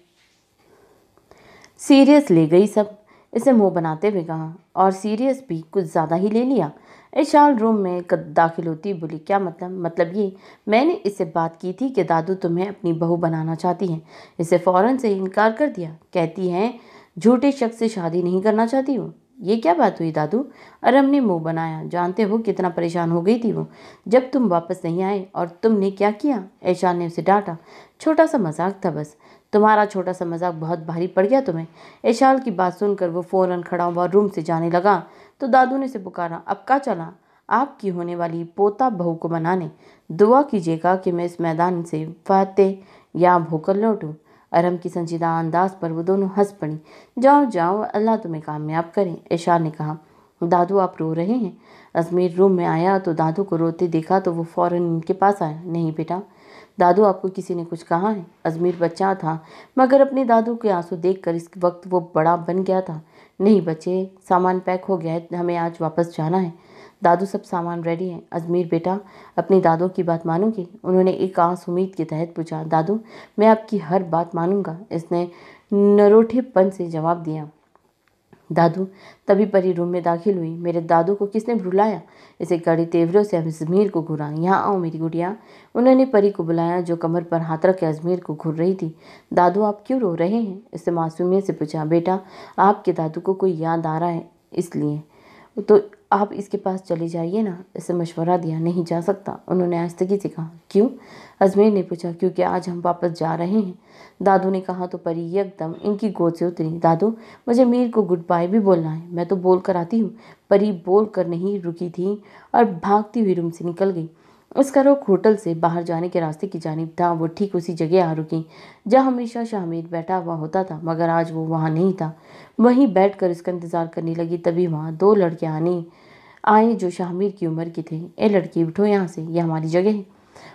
सीरियस ले गई सब, इसे मुंह बनाते हुए कहा। और सीरियस भी कुछ ज़्यादा ही ले लिया। ऐशाल रूम में दाखिल होती बोली। क्या मतलब? मतलब ये, मैंने इससे बात की थी कि दादू तुम्हें अपनी बहू बनाना चाहती हैं। इसे फ़ौरन से इनकार कर दिया। कहती हैं झूठे शख्स से शादी नहीं करना चाहती हूँ। ये क्या बात हुई दादू? अरम ने मुंह बनाया। जानते हो कितना परेशान हो गई थी वो जब तुम वापस नहीं आए। और तुमने क्या किया? ऐशाल ने उसे डांटा। छोटा सा मजाक था बस। तुम्हारा छोटा सा मजाक बहुत भारी पड़ गया तुम्हें। ऐशाल की बात सुनकर वो फ़ौरन खड़ा हुआ रूम से जाने लगा तो दादू ने उसे पुकारा। अब का चला? आपकी होने वाली पोता बहू को मनाने। दुआ कीजिएगा कि मैं इस मैदान से फातेह याब होकर लौटूं। अरम की संजीदा अंदाज पर वो दोनों हंस पड़ी। जाओ जाओ, अल्लाह तुम्हें कामयाब करे, ऐशाल ने कहा। दादू, आप रो रहे हैं? अजमेर रूम में आया तो दादू को रोते देखा तो वो फ़ौरन इनके पास आया। नहीं बेटा। दादू, आपको किसी ने कुछ कहा है? अजमेर बच्चा था, मगर अपने दादू के आंसू देखकर इस वक्त वो बड़ा बन गया था। नहीं बच्चे, सामान पैक हो गया है, हमें आज वापस जाना है। दादू, सब सामान रेडी है। अजमेर बेटा, अपनी दादू की बात मानोगी? उन्होंने एक आंस उम्मीद के तहत पूछा। दादू, मैं आपकी हर बात मानूंगा, इसने नरोठेपन से जवाब दिया। दादू, तभी परी रूम में दाखिल हुई। मेरे दादू को किसने बुलाया? इसे कड़े तेवरों से अजमेर को घूरा। यहाँ आओ मेरी गुड़िया। उन्होंने परी को बुलाया जो कमर पर हाथ रख के अजमेर को घूर रही थी। दादू, आप क्यों रो रहे हैं? इससे मासूमियत से पूछा। बेटा, आपके दादू को कोई याद आ रहा है इसलिए। तो आप इसके पास चले जाइए ना, इसे मशवरा दिया। नहीं जा सकता, उन्होंने आस्तगी से कहा। क्यों? अजमेर ने पूछा। क्योंकि आज हम वापस जा रहे हैं, दादू ने कहा तो परी एकदम इनकी गोद से उतरी। दादू, मुझे मीर को गुड बाय भी बोलना है, मैं तो बोल कर आती हूँ। परी बोल कर नहीं रुकी थी और भागती हुई रूम से निकल गई। उसका रुख होटल से बाहर जाने के रास्ते की जानिब था। वो ठीक उसी जगह आ रुकी जहाँ हमेशा शाहमीर बैठा हुआ होता था, मगर आज वो वहाँ नहीं था। वहीं बैठकर इसका इंतजार करने लगी। तभी वहाँ दो लड़के आए जो शाहमीर की उम्र के थे। ए लड़की, उठो यहाँ से, यह हमारी जगह है।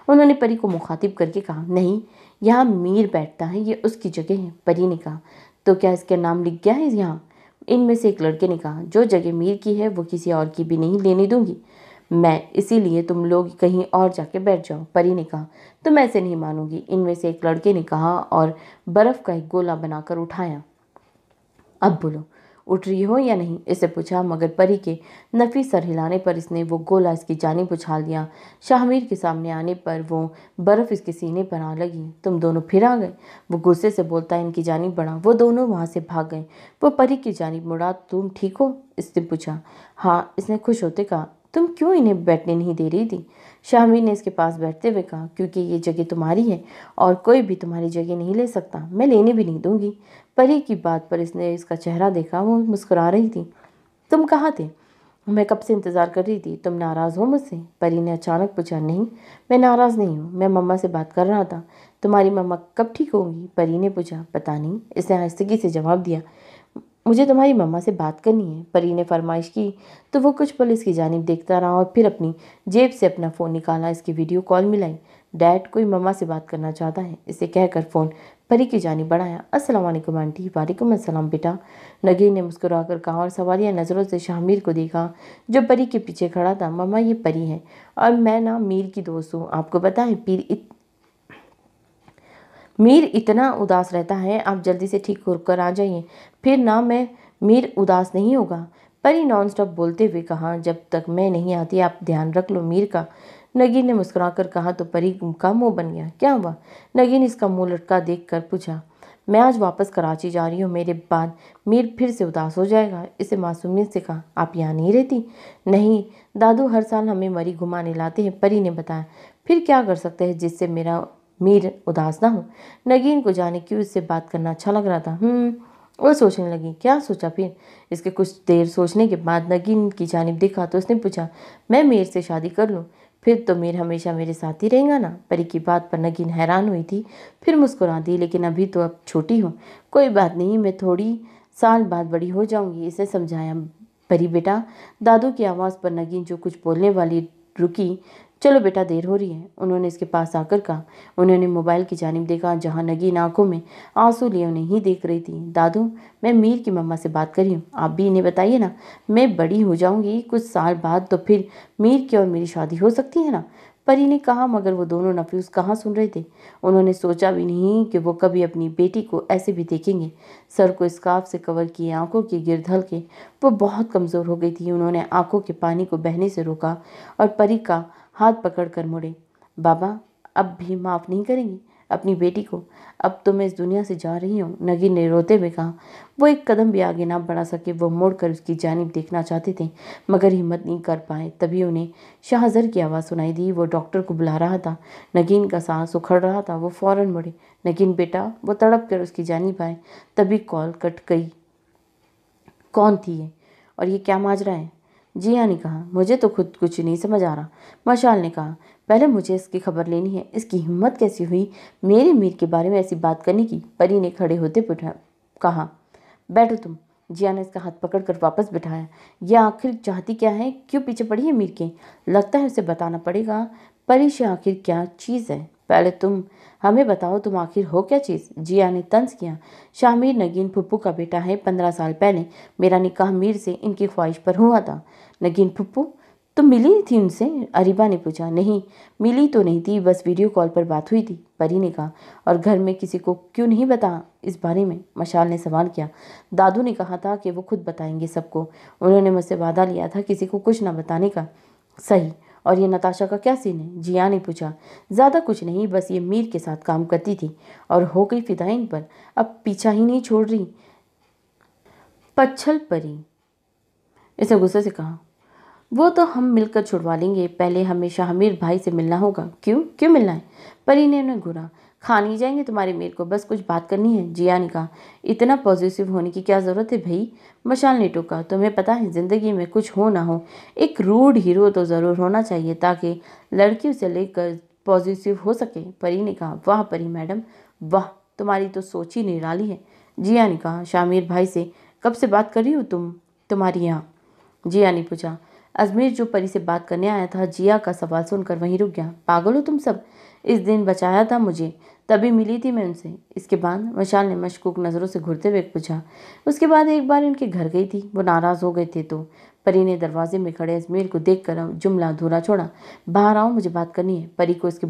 उन्होंने परी को मुखातिब करके कहा। नहीं, यहाँ मीर बैठता है, ये उसकी जगह है। परी ने कहा। तो क्या इसका नाम लिख गया है यहाँ? इनमें से एक लड़के ने कहा। जो जगह मीर की है वो किसी और की भी नहीं लेने दूंगी मैं, इसीलिए तुम लोग कहीं और जाके बैठ जाओ। परी ने कहा। तो मैं ऐसे नहीं मानूंगी, इनमें से एक लड़के ने कहा और बर्फ का एक गोला बनाकर उठाया। अब बोलो, उठ रही हो या नहीं? इसे पूछा, मगर परी के नफी सर हिलाने पर इसने वो गोला इसकी जानिब उछाल दिया। शाहमीर के सामने आने पर वो बर्फ इसके सीने पर आ लगी। तुम दोनों फिर आ गए, वो गुस्से से बोलता इनकी जानिब बढ़ा। वो दोनों वहाँ से भाग गए। वो परी की जानिब मुड़ा। तुम ठीक हो? इसने पूछा। हाँ, इसने खुश होते कहा। तुम क्यों इन्हें बैठने नहीं दे रही थी? शाहमीर ने इसके पास बैठते हुए कहा। क्योंकि ये जगह तुम्हारी है और कोई भी तुम्हारी जगह नहीं ले सकता, मैं लेने भी नहीं दूंगी। परी की बात पर इसने इसका चेहरा देखा। वो मुस्कुरा रही थी। तुम कहाँ थे? मैं कब से इंतज़ार कर रही थी। तुम नाराज़ हो मुझसे? परी ने अचानक पूछा। नहीं, मैं नाराज़ नहीं हूँ, मैं मम्मा से बात कर रहा था। तुम्हारी मम्मा कब ठीक होंगी? परी ने पूछा। पता नहीं, इसने आहिस्तगी से जवाब दिया। मुझे तुम्हारी मम्मा से बात करनी है, परी ने फरमाइश की। तो वो कुछ पल इसकी जानिब देखता रहा और फिर अपनी जेब से अपना फ़ोन निकाला। इसकी वीडियो कॉल मिलाई। डैड, कोई मम्मा से बात करना चाहता है, इसे कहकर फ़ोन परी की जानिब बढ़ाया। अस्सलाम वालेकुम आंटी। वालेकुम अस्सलाम बेटा, नगीन ने मुस्कुराकर कहा और सवालिया नज़रों से शाहमीर को देखा जो परी के पीछे खड़ा था। मम्मा, ये परी है और मैं ना मीर की दोस्त हूँ। आपको पता है मीर इतना उदास रहता है, आप जल्दी से ठीक होकर आ जाइए, फिर ना मीर उदास नहीं होगा। परी नॉन स्टॉप बोलते हुए कहा। जब तक मैं नहीं आती आप ध्यान रख लो मीर का, नगीन ने मुस्कुराकर कहा। तो परी का मुंह बन गया। क्या हुआ? नगीन इसका मुंह लटका देख कर पूछा। मैं आज वापस कराची जा रही हूँ, मेरे बाद मीर फिर से उदास हो जाएगा। इसे मासूमियत से कहा। आप यहाँ नहीं रहती? नहीं, दादू हर साल हमें मरी घुमाने लाते हैं, परी ने बताया। फिर क्या कर सकते हैं जिससे मेरा मीर उदास ना हो? नगीन को जाने क्यों इससे बात करना अच्छा लग रहा था। वो सोचने लगी। क्या सोचा फिर? इसके कुछ देर सोचने के बाद नगीन की जानिब देखा तो उसने पूछा। मैं मीर से शादी कर लूँ? फिर तो मीर हमेशा मेरे साथ ही रहेगा ना? परी की बात पर नगीन हैरान हुई थी, फिर मुस्कुरा दी। लेकिन अभी तो अब छोटी हूँ, कोई बात नहीं, मैं थोड़ी साल बाद बड़ी हो जाऊंगी, इसे समझाया। परी बेटा, दादू की आवाज़ पर नगीन जो कुछ बोलने वाली रुकी। चलो बेटा, देर हो रही है, उन्होंने इसके पास आकर कहा। उन्होंने मोबाइल की जानिब देखा जहाँ नगीन आंखों में आंसू लिए उन्हें ही देख रही थी। दादू, मैं मीर की मम्मा से बात कर रही हूँ, आप भी इन्हें बताइए ना। मैं बड़ी हो जाऊंगी कुछ साल बाद, तो फिर मीर की और मेरी शादी हो सकती है ना? परी ने कहा। मगर वो दोनों नफीस कहाँ सुन रहे थे। उन्होंने सोचा भी नहीं कि वो कभी अपनी बेटी को ऐसे भी देखेंगे। सर को स्कार्फ से कवर किए, आंखों के गिर्द हल्के, वो बहुत कमज़ोर हो गई थी। उन्होंने आंखों के पानी को बहने से रोका और परी का हाथ पकड़कर मुड़े। बाबा, अब भी माफ़ नहीं करेंगी अपनी बेटी को? अब तो मैं इस दुनिया से जा रही हूँ, नगीन ने रोते हुए कहा। वो एक कदम भी आगे ना बढ़ा सके। वो मुड़कर उसकी जानिब देखना चाहते थे मगर हिम्मत नहीं कर पाए। तभी उन्हें शाहजर की आवाज़ सुनाई दी। वो डॉक्टर को बुला रहा था। नगीन का सांस उखड़ रहा था। वो फौरन मुड़े। नगीन बेटा, वो तड़प कर उसकी जानिब आए। तभी कॉल कट गई। कौन थी ये और ये क्या माजरा है? जिया ने कहा। मुझे तो खुद कुछ नहीं समझ आ रहा। मशाल ने कहा। पहले मुझे इसकी खबर लेनी है, इसकी हिम्मत कैसी हुई मेरे मीर के बारे में ऐसी बात करने की? परी ने खड़े होते कहा। बैठो तुम। जिया ने इसका हाथ पकड़कर वापस बिठाया। यह आखिर चाहती क्या है? क्यों पीछे पड़ी है मीर के? लगता है उसे बताना पड़ेगा। परी से आखिर क्या चीज़ है? पहले तुम हमें बताओ, तुम आखिर हो क्या चीज़? जिया ने तंज किया। शामिर नगीन फुप्पू का बेटा है। 15 साल पहले मेरा निकाह मीर से इनकी ख्वाहिश पर हुआ था। नगीन फुप्पू, तुम मिली थी उनसे? अरीबा ने पूछा। नहीं, मिली तो नहीं थी, बस वीडियो कॉल पर बात हुई थी। परी ने कहा। और घर में किसी को क्यों नहीं बता इस बारे में? मशाल ने सवाल किया। दादू ने कहा था कि वो खुद बताएंगे सबको। उन्होंने मुझसे वादा लिया था किसी को कुछ ना बताने का। सही। और ये नताशा का क्या सीन है? जिया ने पूछा। ज़्यादा कुछ नहीं, बस ये मीर के साथ काम करती थी और हो गई फिदा इन पर। अब पीछा ही नहीं छोड़ रही। पच्छल परी, इसने गुस्से से कहा। वो तो हम मिलकर छुड़वा लेंगे, पहले हमें शाहमीर भाई से मिलना होगा। क्यों क्यों मिलना है? परी ने उन्हें घूरा। खा नहीं जाएंगे तुम्हारे मीर को, बस कुछ बात करनी है। जिया ने कहा। इतना पॉजिटिव होने की क्या ज़रूरत है भाई? मशाल ने टोका। तुम्हें पता है ज़िंदगी में कुछ हो ना हो, एक रूड हीरो तो ज़रूर होना चाहिए ताकि लड़कियों से लेकर पॉजिटिव हो सके। परी ने कहा। वाह परी मैडम वाह, तुम्हारी तो सोच ही निराली है। जिया ने कहा। शामिर भाई से कब से बात कर रही हो तुम्हारी यहाँ? जिया ने पूछा। अजमेर जो परी से बात करने आया था। जिया का सवाल सुनकर वहीं रुक गया। पागल हो तुम सब? इस दिन बचाया था मुझे, तभी मिली थी मैं उनसे। इसके बाद? मशाल ने मशकूक नज़रों से घूरते हुए पूछा। उसके बाद एक बार इनके घर गई थी, वो नाराज़ हो गए थे तो। परी ने दरवाजे में खड़े अजमेर को देखकर जुमला अधूरा छोड़ा। बाहर आओ, मुझे बात करनी है। परी को इसके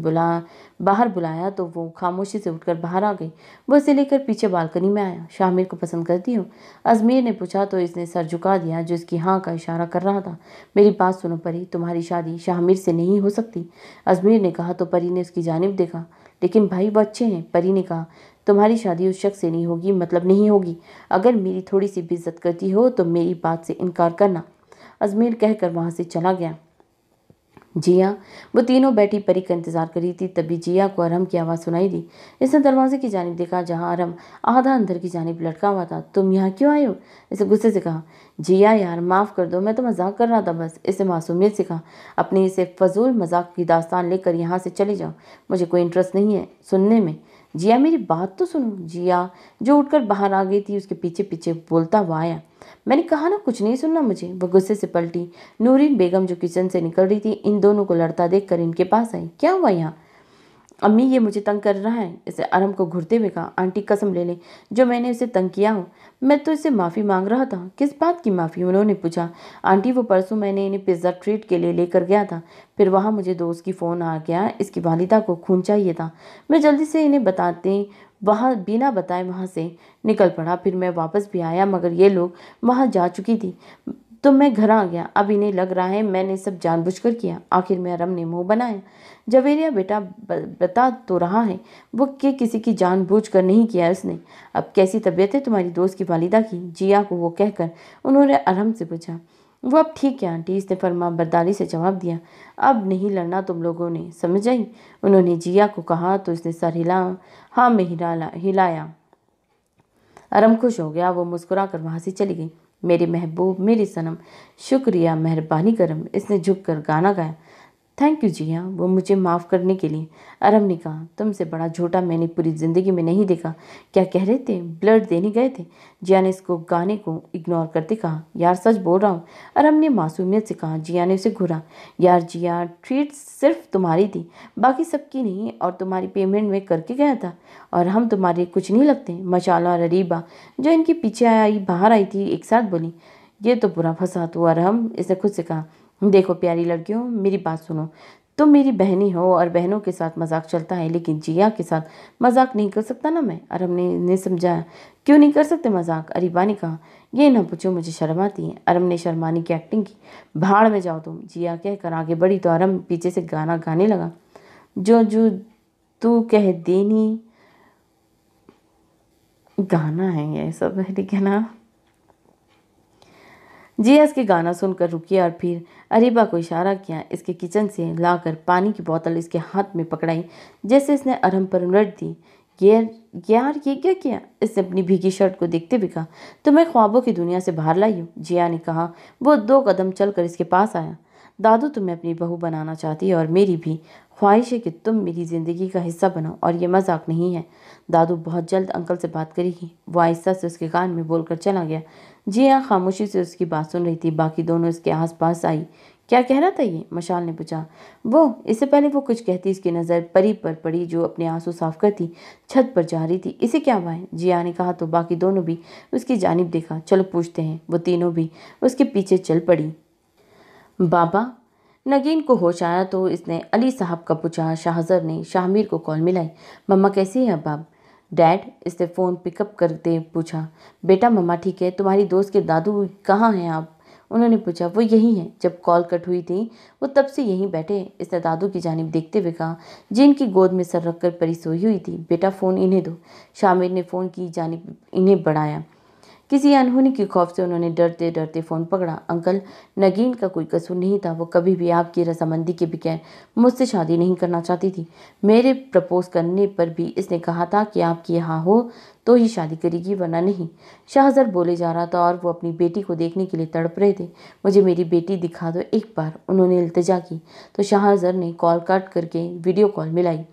बाहर बुलाया तो वो खामोशी से उठकर बाहर आ गई। वो इसे लेकर पीछे बालकनी में आया। शामिर को पसंद करती हो? अजमेर ने पूछा तो इसने सर झुका दिया जो इसकी हाँ का इशारा कर रहा था। मेरी बात सुनो परी, तुम्हारी शादी शामिर से नहीं हो सकती। अजमेर ने कहा तो परी ने उसकी जानिब देखा। लेकिन भाई वो अच्छे हैं। परी ने कहा। तुम्हारी शादी उस शख्स से नहीं होगी, मतलब नहीं होगी। अगर मेरी थोड़ी सी भी इज्जत करती हो तो मेरी बात से इनकार करना। अजमेर कहकर वहां से चला गया। जिया, वो तीनों बैठी परी का इंतजार कर रही थी। तभी जिया को अरहम की आवाज़ सुनाई दी। इसने दरवाजे की जानिब देखा जहां अरहम आधा अंदर की जानिब लटका हुआ था। तुम यहाँ क्यों आए हो? इसे गुस्से से कहा। जिया यार माफ़ कर दो, मैं तो मजाक कर रहा था बस। इसे मासूमियत से कहा। अपनी इसे फजूल मजाक की दास्तान लेकर यहाँ से चले जाओ, मुझे कोई इंटरेस्ट नहीं है सुनने में। जिया मेरी बात तो सुनो। जिया जो उठकर बाहर आ गई थी उसके पीछे पीछे बोलता हुआ आया। मैंने कहा ना कुछ नहीं सुनना मुझे। वह गुस्से से पलटी। नूरीन बेगम जो किचन से निकल रही थी इन दोनों को लड़ता देखकर इनके पास आई। क्या हुआ यहाँ? अम्मी ये मुझे तंग कर रहा है। इसे अरहम को घुरते हुए कहा। आंटी कसम ले ले जो मैंने उसे तंग किया हो। मैं तो इसे माफ़ी मांग रहा था। किस बात की माफ़ी? उन्होंने पूछा। आंटी वो परसों मैंने इन्हें पिज़्ज़ा ट्रीट के लिए लेकर गया था, फिर वहाँ मुझे दोस्त की फ़ोन आ गया, इसकी वालिदा को खून चाहिए था। मैं जल्दी से इन्हें बताते वहाँ बिना बताए वहाँ से निकल पड़ा। फिर मैं वापस भी आया मगर ये लोग वहाँ जा चुकी थी तो मैं घर आ गया। अब इन्हें लग रहा है मैंने सब जानबूझकर किया। आखिर में अरम ने मुंह बनाया। जवेरिया बेटा बता तो रहा है वो कि किसी की जानबूझकर नहीं किया उसने। अब कैसी तबीयत है तुम्हारी दोस्त की वालिदा की? जिया को वो कहकर उन्होंने अरहम से पूछा। वो अब ठीक है आंटी, इसने फरमा बरदारी से जवाब दिया। अब नहीं लड़ना तुम लोगों ने, समझ आई? उन्होंने जिया को कहा तो इसने सर हाँ में हिलाया। अरम खुश हो गया। वो मुस्कुरा कर वहाँ से चली गई। मेरे महबूब, मेरी सनम, शुक्रिया, मेहरबानी करम। इसने झुक कर गाना गाया। थैंक यू जिया, वो मुझे माफ़ करने के लिए। अरम ने कहा। तुमसे बड़ा झूठा मैंने पूरी ज़िंदगी में नहीं देखा। क्या कह रहे थे? ब्लड देने गए थे? जिया ने इसको गाने को इग्नोर करते कहा। यार सच बोल रहा हूँ, अरम ने मासूमियत से कहा। जिया ने उसे घूरा। यार जिया, ट्रीट सिर्फ तुम्हारी थी, बाकी सबकी नहीं, और तुम्हारी पेमेंट में करके गया था, और हम तुम्हारे कुछ नहीं लगते। मशाला और अरीबा जो इनके पीछे बाहर आई थी एक साथ बोली। ये तो बुरा फंसा तू अरहम, इसने खुद से कहा। देखो प्यारी लड़कियों, मेरी बात सुनो। तुम मेरी बहनी हो और बहनों के साथ मजाक चलता है, लेकिन जिया के साथ मजाक नहीं कर सकता ना मैं। अरहम ने समझाया। क्यों नहीं कर सकते मजाक? अरीबा ने कहा। ये ना पूछो, मुझे शर्म आती है। अरहम ने शर्मानी की एक्टिंग की। भाड़ में जाओ तुम, जिया कहकर आगे बढ़ी तो अरहम पीछे से गाना गाने लगा। जो जो तू कह देनी, गाना है ये सब है ठीक है ना। जिया इसके गाना सुनकर रुकी और फिर अरीबा को इशारा किया। इसके किचन से लाकर पानी की बोतल इसके हाथ में पकड़ाई जैसे इसने अरहम पर उलट दी। ये यार ये क्या किया? इसने अपनी भीगी शर्ट को देखते हुए कहा। तो मैं ख्वाबों की दुनिया से बाहर लाई हूँ, जिया ने कहा। वो 2 कदम चलकर इसके पास आया। दादू तुम्हें अपनी बहू बनाना चाहती है और मेरी भी ख्वाहिश है कि तुम मेरी ज़िंदगी का हिस्सा बनो, और ये मजाक नहीं है। दादू बहुत जल्द अंकल से बात करेगी, वो आहिस्ता से उसके कान में बोलकर चला गया। जिया खामोशी से उसकी बात सुन रही थी। बाकी दोनों इसके आसपास आई। क्या कह रहा था ये? मशाल ने पूछा। वो इससे पहले वो कुछ कहती इसकी नज़र परी पर पड़ी जो अपने आंसू साफ करती छत पर जा रही थी। इसे क्या हुआ है? जिया ने कहा तो बाकी दोनों भी उसकी जानिब देखा। चलो पूछते हैं। वो तीनों भी उसके पीछे चल पड़ी। बाबा, नगीन को होश आया तो इसने अली साहब का पूछा। शाहजर ने शाहमीर को कॉल मिलाई। मम्मा कैसी है अब आप? डैड, इसने फ़ोन पिकअप करते पूछा। बेटा मम्मा ठीक है, तुम्हारी दोस्त के दादू कहाँ हैं आप? उन्होंने पूछा। वो यही हैं, जब कॉल कट हुई थी वो तब से यहीं बैठे हैं, इसने दादू की जानिब देखते हुए कहा, जिनकी गोद में सर रखकर परी सोई हुई थी। बेटा फ़ोन इन्हें दो। शामिर ने फ़ोन की जानिब इन्हें बढ़ाया। किसी अनहोनी के खौफ से उन्होंने डरते डरते फ़ोन पकड़ा। अंकल, नगीन का कोई कसूर नहीं था। वो कभी भी आपकी रजामंदी के बगैर मुझसे शादी नहीं करना चाहती थी। मेरे प्रपोज करने पर भी इसने कहा था कि आपकी यहाँ हो तो ही शादी करेगी, वरना नहीं। शाहजर बोले जा रहा था और वो अपनी बेटी को देखने के लिए तड़प रहे थे। मुझे मेरी बेटी दिखा दो एक बार, उन्होंने इल्तिजा की तो शाहजर ने कॉल काट करके वीडियो कॉल मिलाई।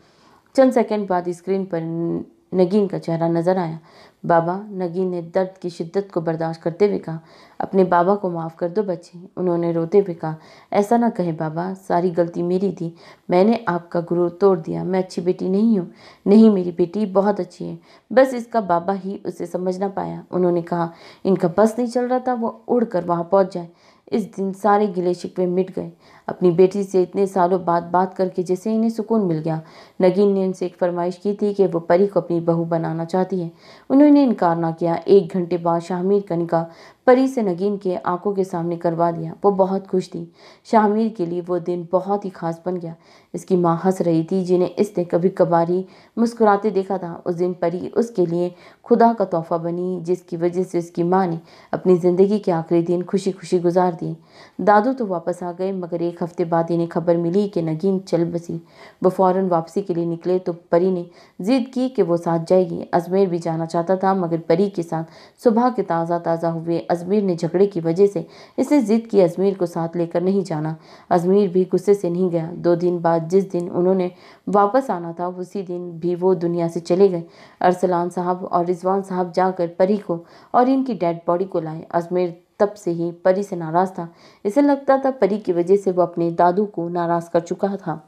चंद सेकंड बाद स्क्रीन पर नगीन का चेहरा नजर आया। बाबा, नगीन ने दर्द की शिद्दत को बर्दाश्त करते हुए कहा। अपने बाबा को माफ़ कर दो बच्चे, उन्होंने रोते हुए कहा। ऐसा ना कहे बाबा, सारी गलती मेरी थी। मैंने आपका गुरूर तोड़ दिया। मैं अच्छी बेटी नहीं हूँ। नहीं, मेरी बेटी बहुत अच्छी है, बस इसका बाबा ही उसे समझ ना पाया। उन्होंने कहा इनका बस नहीं चल रहा था वो उड़कर वहाँ पहुँच जाए। इस दिन सारे गिले शिकवे मिट गए। अपनी बेटी से इतने सालों बाद बात करके जैसे इन्हें सुकून मिल गया। नगीन ने उनसे एक फरमाइश की थी कि वो परी को अपनी बहू बनाना चाहती है। उन्होंने इनकार ना किया। 1 घंटे बाद शाहमीर का निकाह परी से नगीन के आंखों के सामने करवा दिया। वो बहुत खुश थी। शाहमीर के लिए वो दिन बहुत ही खास बन गया। इसकी माँ हंस रही थी, जिन्हें इसने कभी कभार ही मुस्कुराते देखा था। उस दिन परी उसके लिए खुदा का तोहफा बनी, जिसकी वजह से उसकी माँ ने अपनी ज़िंदगी के आखिरी दिन खुशी खुशी गुजार दिए। दादू तो वापस आ गए, मगर 1 हफ्ते बाद इन्हें खबर मिली कि नगीन चल बसी। वो फौरन वापसी के लिए निकले तो परी ने जिद की कि वो साथ जाएगी। अजमेर भी जाना चाहता था, मगर परी के साथ सुबह के ताज़ा ताज़ा हुए अजमेर ने झगड़े की वजह से इसने जिद की अजमेर को साथ लेकर नहीं जाना। अजमेर भी गुस्से से नहीं गया। 2 दिन बाद जिस दिन उन्होंने वापस आना था उसी दिन भी वो दुनिया से चले गए। अरसलान साहब और रिजवान साहब जाकर परी को और इनकी डेड बॉडी को लाए। अजमेर तब से ही परी से नाराज था। इसे लगता था परी की वजह से वो अपने दादू को नाराज कर चुका था।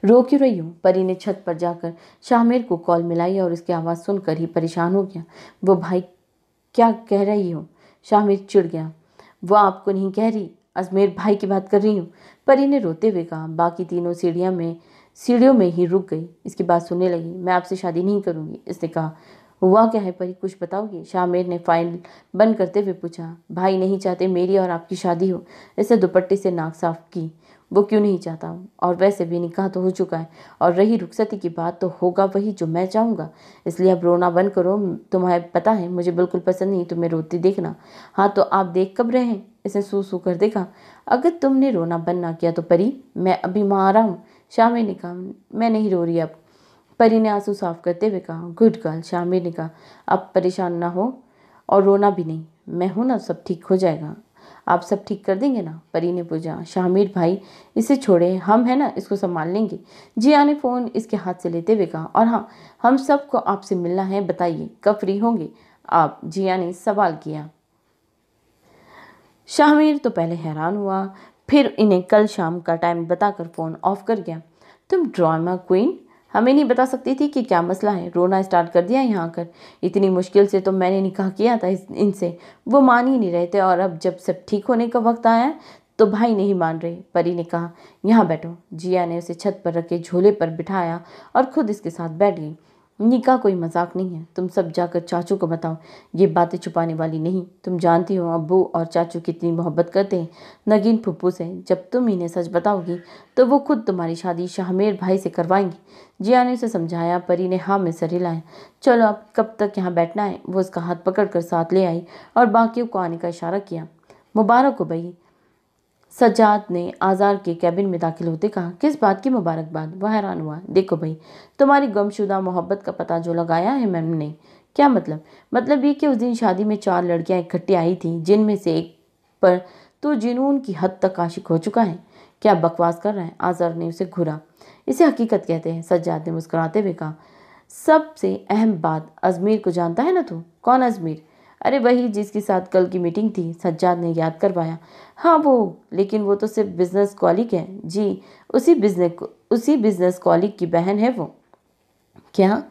रो क्यों रही हो? परी ने छत पर जाकर शामिर को कॉल मिलाई और उसकी आवाज़ सुनकर ही परेशान हो गया। वो भाई क्या कह रही हो? शामिर चिढ़ गया। वो आपको नहीं कह रही, अजमेर भाई की बात कर रही हूँ, परी ने रोते हुए कहा। बाकी तीनों सीढ़ियों में ही रुक गई। इसकी बात सुनने लगी। मैं आपसे शादी नहीं करूँगी, इसने कहा। हुआ क्या है परी, कुछ बताओगी? शामिर ने फाइल बंद करते हुए पूछा। भाई नहीं चाहते मेरी और आपकी शादी हो। इसने दुपट्टे से नाक साफ की। वो क्यों नहीं चाहता? और वैसे भी निकाह तो हो चुका है, और रही रुखसती की बात तो होगा वही जो मैं चाहूँगा। इसलिए अब रोना बंद करो। तुम्हें पता है मुझे बिल्कुल पसंद नहीं तुम्हें रोती देखना। हाँ तो आप देख कब रहे हैं? इसने सू सू कर देखा। अगर तुमने रोना बंद ना किया तो परी, मैं अभी वहाँ आ रहा हूँ। शामिर ने कहा। मैं नहीं रो रही अब, परी ने आंसू साफ करते हुए कहा। गुड गर्ल, शामिर ने कहा। अब परेशान ना हो और रोना भी नहीं, मैं हूं ना, सब ठीक हो जाएगा। आप सब ठीक कर देंगे ना? परी ने पूछा। शामिर भाई इसे छोड़े, हम है ना, इसको संभाल लेंगे। जिया ने फ़ोन इसके हाथ से लेते हुए कहा। और हाँ, हम सबको आपसे मिलना है, बताइए कब फ्री होंगे आप? जिया ने सवाल किया। शामिर तो पहले हैरान हुआ, फिर इन्हें कल शाम का टाइम बताकर फ़ोन ऑफ कर गया। तुम ड्रामा क्वीन, हमें नहीं बता सकती थी कि क्या मसला है? रोना स्टार्ट कर दिया यहाँ आकर। इतनी मुश्किल से तो मैंने निकाह किया था इनसे, वो मान ही नहीं रहे थे, और अब जब सब ठीक होने का वक्त आया तो भाई नहीं मान रहे। परी ने कहा। यहाँ बैठो। जिया ने उसे छत पर रखे झोले पर बिठाया और खुद इसके साथ बैठ गई। निकाह कोई मजाक नहीं है, तुम सब जाकर चाचू को बताओ। ये बातें छुपाने वाली नहीं। तुम जानती हो अब्बू और चाचू कितनी मोहब्बत करते हैं नगीन फुप्पू से। जब तुम इन्हें सच बताओगी तो वो खुद तुम्हारी शादी शाहमेर भाई से करवाएंगी। जिया ने उसे समझाया। परी ने हाँ में सर हिलाया। चलो अब कब तक यहाँ बैठना है? वो उसका हाथ पकड़कर साथ ले आई और बाकियों को आने का इशारा किया। मुबारक हो भाई, सज्जाद ने आज़ार के कैबिन में दाखिल होते कहा। किस बात की मुबारकबाद? वह हैरान हुआ। देखो भाई, तुम्हारी गुमशुदा मोहब्बत का पता जो लगाया है मैम ने। क्या मतलब? मतलब ये कि उस दिन शादी में 4 लड़कियां इकट्ठी आई थी, जिनमें से एक पर तो जुनून की हद तक आशिक हो चुका है। क्या बकवास कर रहा है? आज़ार ने उसे घूरा। इसे हकीकत कहते हैं, सज्जाद ने मुस्कुराते हुए कहा। सबसे अहम बात, अजमेर को जानता है ना तू? कौन अजमेर? अरे वही जिसके साथ कल की मीटिंग थी, सज्जाद ने याद करवाया। हाँ वो, लेकिन वो तो सिर्फ बिजनेस कॉलीग है। जी, उसी बिजनेस कॉलीग की बहन है वो। क्या?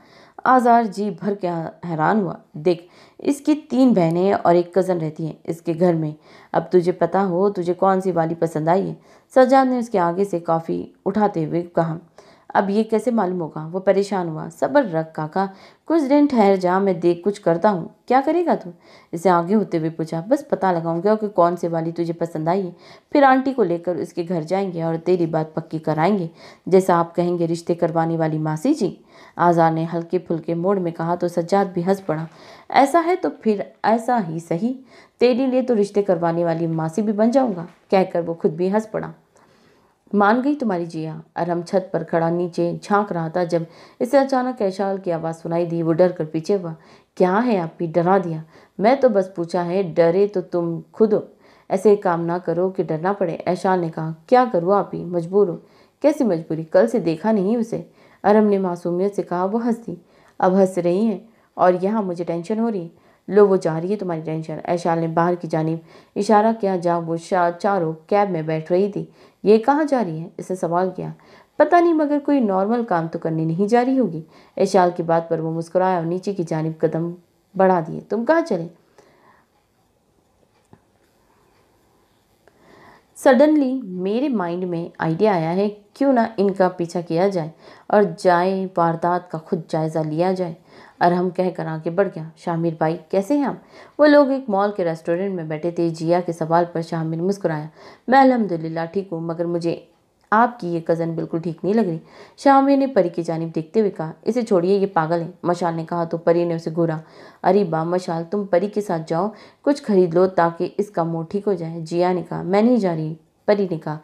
आज़ार जी भर के हैरान हुआ। देख, इसकी 3 बहनें और एक कज़न रहती हैं इसके घर में। अब तुझे पता हो तुझे कौन सी वाली पसंद आई है? सज्जाद ने उसके आगे से कॉफ़ी उठाते हुए कहा। अब ये कैसे मालूम होगा? वो परेशान हुआ। सब्र रख काका, कुछ दिन ठहर जा, मैं देख कुछ करता हूँ। क्या करेगा तू? इसे आगे होते हुए पूछा। बस पता लगाऊंगा कि कौन से वाली तुझे पसंद आई है। फिर आंटी को लेकर उसके घर जाएंगे और तेरी बात पक्की कराएंगे, जैसा आप कहेंगे रिश्ते करवाने वाली मासी जी। आज़ाद ने हल्के फुल्के मोड़ में कहा तो सज्जाद भी हंस पड़ा। ऐसा है तो फिर ऐसा ही सही, तेरे लिए तो रिश्ते करवाने वाली मासी भी बन जाऊंगा, कहकर वो खुद भी हंस पड़ा। मान गई तुम्हारी जिया। अरहम छत पर खड़ा नीचे झांक रहा था जब इसे अचानक ऐशाल की आवाज़ सुनाई दी। वो डर कर पीछे हुआ। क्या है आप भी? डरा दिया? मैं तो बस पूछा है, डरे तो तुम खुद हो। ऐसे काम ना करो कि डरना पड़े। ऐशाल ने कहा। क्या करूँ आप ही? मजबूर हो। कैसी मजबूरी? कल से देखा नहीं उसे। अरहम ने मासूमियत से कहा। वो हंस दी। अब हंस रही हैं और यहाँ मुझे टेंशन हो रही है। लो वो जा रही है तुम्हारी टेंशन। ऐशाल ने बाहर की जानिब इशारा किया जहाँ वो चारों कैब में बैठ रही थी। ये कहाँ जा रही है? इसने सवाल किया। पता नहीं, मगर कोई नॉर्मल काम तो करने नहीं जा रही होगी। ऐशाल की बात पर वो मुस्कुराया और नीचे की जानिब कदम बढ़ा दिए। तुम कहाँ चले? सडनली मेरे माइंड में आइडिया आया है, क्यों ना इनका पीछा किया जाए और जाए वारदात का खुद जायज़ा लिया जाए। अरहम कहकर आगे बढ़ गया। शामिर भाई कैसे हैं आप? वो लोग एक मॉल के रेस्टोरेंट में बैठे थे। जिया के सवाल पर शामिर मुस्कुराया। मैं अल्हम्दुलिल्लाह ठीक हूँ, मगर मुझे आपकी ये कज़न बिल्कुल ठीक नहीं लग रही। शामिर ने परी की जानिब देखते हुए कहा। इसे छोड़िए, ये पागल है। मशाल ने कहा तो परी ने उसे घूरा। अरे बा मशाल, तुम परी के साथ जाओ, कुछ खरीद लो ताकि इसका मुंह ठीक हो जाए। जिया ने कहा। मैं नहीं जा रही। परी ने कहा।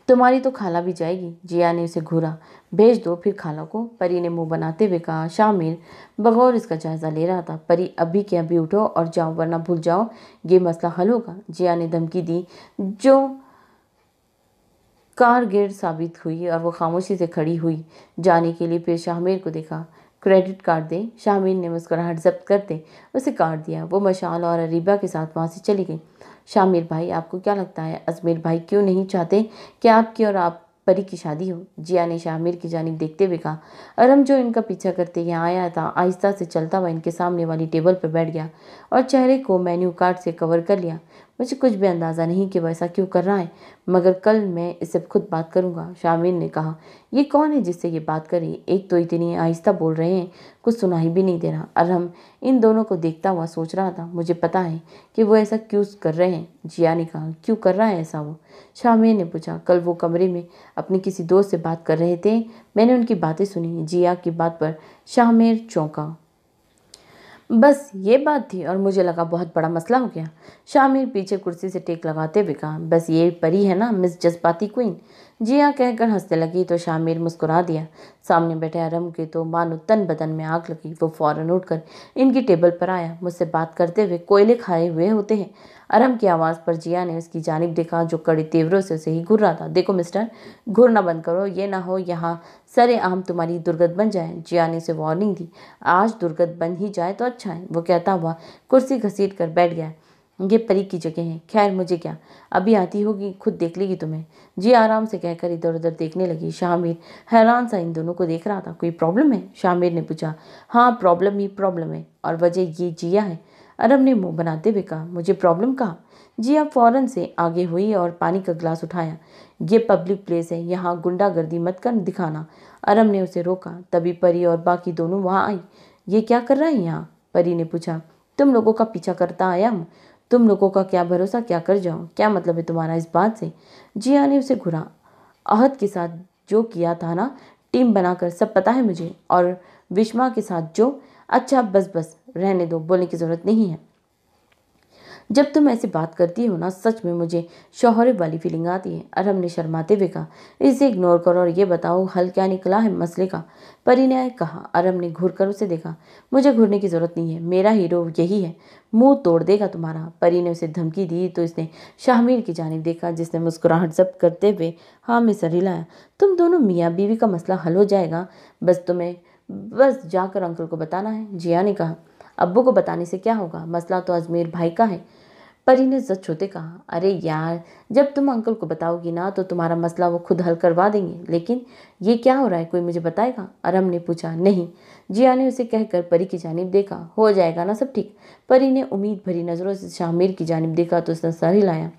तुम्हारी तो खाला भी जाएगी। जिया ने उसे घूरा। भेज दो फिर खाला को, परी ने मुंह बनाते हुए कहा। शामिर बगौर इसका जायजा ले रहा था। परी अभी के अभी उठो और जाओ, वरना भूल जाओ ये मसला हल होगा। जिया ने धमकी दी जो कारगर साबित हुई और वो खामोशी से खड़ी हुई जाने के लिए। फिर शामिर को देखा। क्रेडिट कार्ड दे। शामिर ने मुस्कुराहट जब्त करते उसे कार्ड दिया। वो मशाल और अरीबा के साथ वहाँ से चली गई। शामिर भाई, आपको क्या लगता है अजमेर भाई क्यों नहीं चाहते कि आपकी और आप परी की शादी हो? जिया ने शामिर की जानिब देखते हुए कहा। अरम जो इनका पीछा करते यहाँ आया था, आहिस्ता से चलता हुआ इनके सामने वाली टेबल पर बैठ गया और चेहरे को मेन्यू कार्ड से कवर कर लिया। मुझे कुछ भी अंदाज़ा नहीं कि वह ऐसा क्यों कर रहा है, मगर कल मैं इससे खुद बात करूंगा। शामिर ने कहा। ये कौन है जिससे ये बात करी? एक तो इतनी आहिस्ता बोल रहे हैं, कुछ सुनाई भी नहीं दे रहा। अरहम इन दोनों को देखता हुआ सोच रहा था। मुझे पता है कि वो ऐसा क्यों कर रहे हैं। जिया ने कहा। क्यों कर रहा है ऐसा वो? शामिर ने पूछा। कल वो कमरे में अपने किसी दोस्त से बात कर रहे थे, मैंने उनकी बातें सुनी। जिया की बात पर शामिर चौंका। बस ये बात थी और मुझे लगा बहुत बड़ा मसला हो गया। शामिर पीछे कुर्सी से टेक लगाते हुए कहा। बस ये परी है ना, मिस जज्बाती क्वीन? जिया कहकर हंसने लगी तो शामिर मुस्कुरा दिया। सामने बैठे अरम के तो मानो तन बदन में आग लगी। वो फौरन उठकर इनकी टेबल पर आया। मुझसे बात करते हुए कोयले खाए हुए होते हैं। अरम की आवाज़ पर जिया ने उसकी जानिब देखा जो कड़े तेवरों से उसे ही घूर रहा था। देखो मिस्टर, घूरना बंद करो, ये ना हो यहाँ सरे आम तुम्हारी दुर्गत बन जाए। जिया ने उसे वार्निंग दी। आज दुर्गत बन ही जाए तो अच्छा है, वो कहता हुआ कुर्सी घसीट कर बैठ गया। ये परी की जगह है। खैर मुझे क्या, अभी आती होगी खुद देख लेगी तुम्हें। जी आराम से कहकर इधर उधर देखने लगी। शामिर हैरान सा इन दोनों को देख रहा था। कोई प्रॉब्लम है? शामिर ने पूछा। हाँ प्रॉब्लम ही प्रॉब्लम है, और वजह ये जिया है। अरब ने मुंह बनाते हुए कहा। मुझे प्रॉब्लम कहा? जिया फौरन से आगे हुई और पानी का गिलास उठाया। ये पब्लिक प्लेस है, यहाँ गुंडागर्दी मत कर दिखाना। अरब ने उसे रोका। तभी परी और बाकी दोनों वहाँ आई। ये क्या कर रहा है यहाँ? परी ने पूछा। तुम लोगों का पीछा करता आया हूँ। तुम लोगों का क्या भरोसा, क्या कर जाओ? क्या मतलब है तुम्हारा इस बात से? जिया ने उसे घुरा। अहद के साथ जो किया था ना, टीम बनाकर, सब पता है मुझे। और विश्वा के साथ जो। अच्छा बस बस रहने दो, बोलने की ज़रूरत नहीं है। जब तुम ऐसे बात करती हो ना, सच में मुझे शौहरत वाली फीलिंग आती है। अरहम ने शर्माते हुए कहा। इसे इग्नोर करो और ये बताओ हल क्या निकला है मसले का? परी ने कहा। अरहम ने घूर कर उसे देखा। मुझे घूरने की जरूरत नहीं है, मेरा हीरो यही है, मुंह तोड़ देगा तुम्हारा। परी ने उसे धमकी दी तो इसने शामिर की जानिब देखा, जिसने मुस्कुराहट जब्त करते हुए हाँ में सर हिलाया। तुम दोनों मियाँ बीवी का मसला हल हो जाएगा, बस जाकर अंकल को बताना है। जिया ने कहा। अब्बू को बताने से क्या होगा, मसला तो अजमेर भाई का है। परी ने सच होते कहा, अरे यार, जब तुम अंकल को बताओगी ना तो तुम्हारा मसला वो खुद हल करवा देंगे। लेकिन ये क्या हो रहा है, कोई मुझे बताएगा? अरम ने पूछा। नहीं, जिया ने उसे कहकर परी की जानिब देखा। हो जाएगा ना सब ठीक। परी ने उम्मीद भरी नजरों से शामिर की जानिब देखा तो उसने सर हिलाया।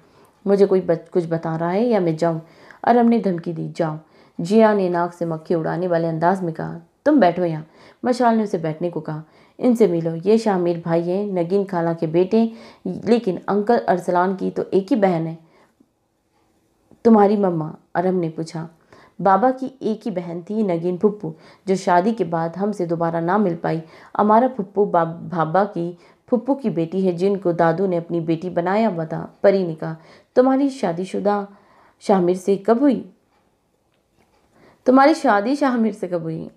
मुझे कोई कुछ बता रहा है या मैं जाऊं? अरम ने धमकी दी। जाओ। जिया ने नाक से मक्खी उड़ाने वाले अंदाज में कहा। तुम बैठो यहाँ। मशाल ने उसे बैठने को कहा। इनसे मिलो, ये शामिर भाई हैं, नगीन खाला के बेटे, लेकिन अंकल अरसलान की तो एक ही बहन है। तुम्हारी मम्मा? अरम ने पूछा। बाबा की एक ही बहन थी, नगीन फुप्पू, जो शादी के बाद हमसे दोबारा ना मिल पाई। हमारा फुप्पू बाबा की फुप्पू की बेटी है, जिनको दादू ने अपनी बेटी बनाया हुआ था। परी ने कहा। तुम्हारी शादीशुदा शामिर से कब हुई? तुम्हारी शादी शामिर से कब हुई?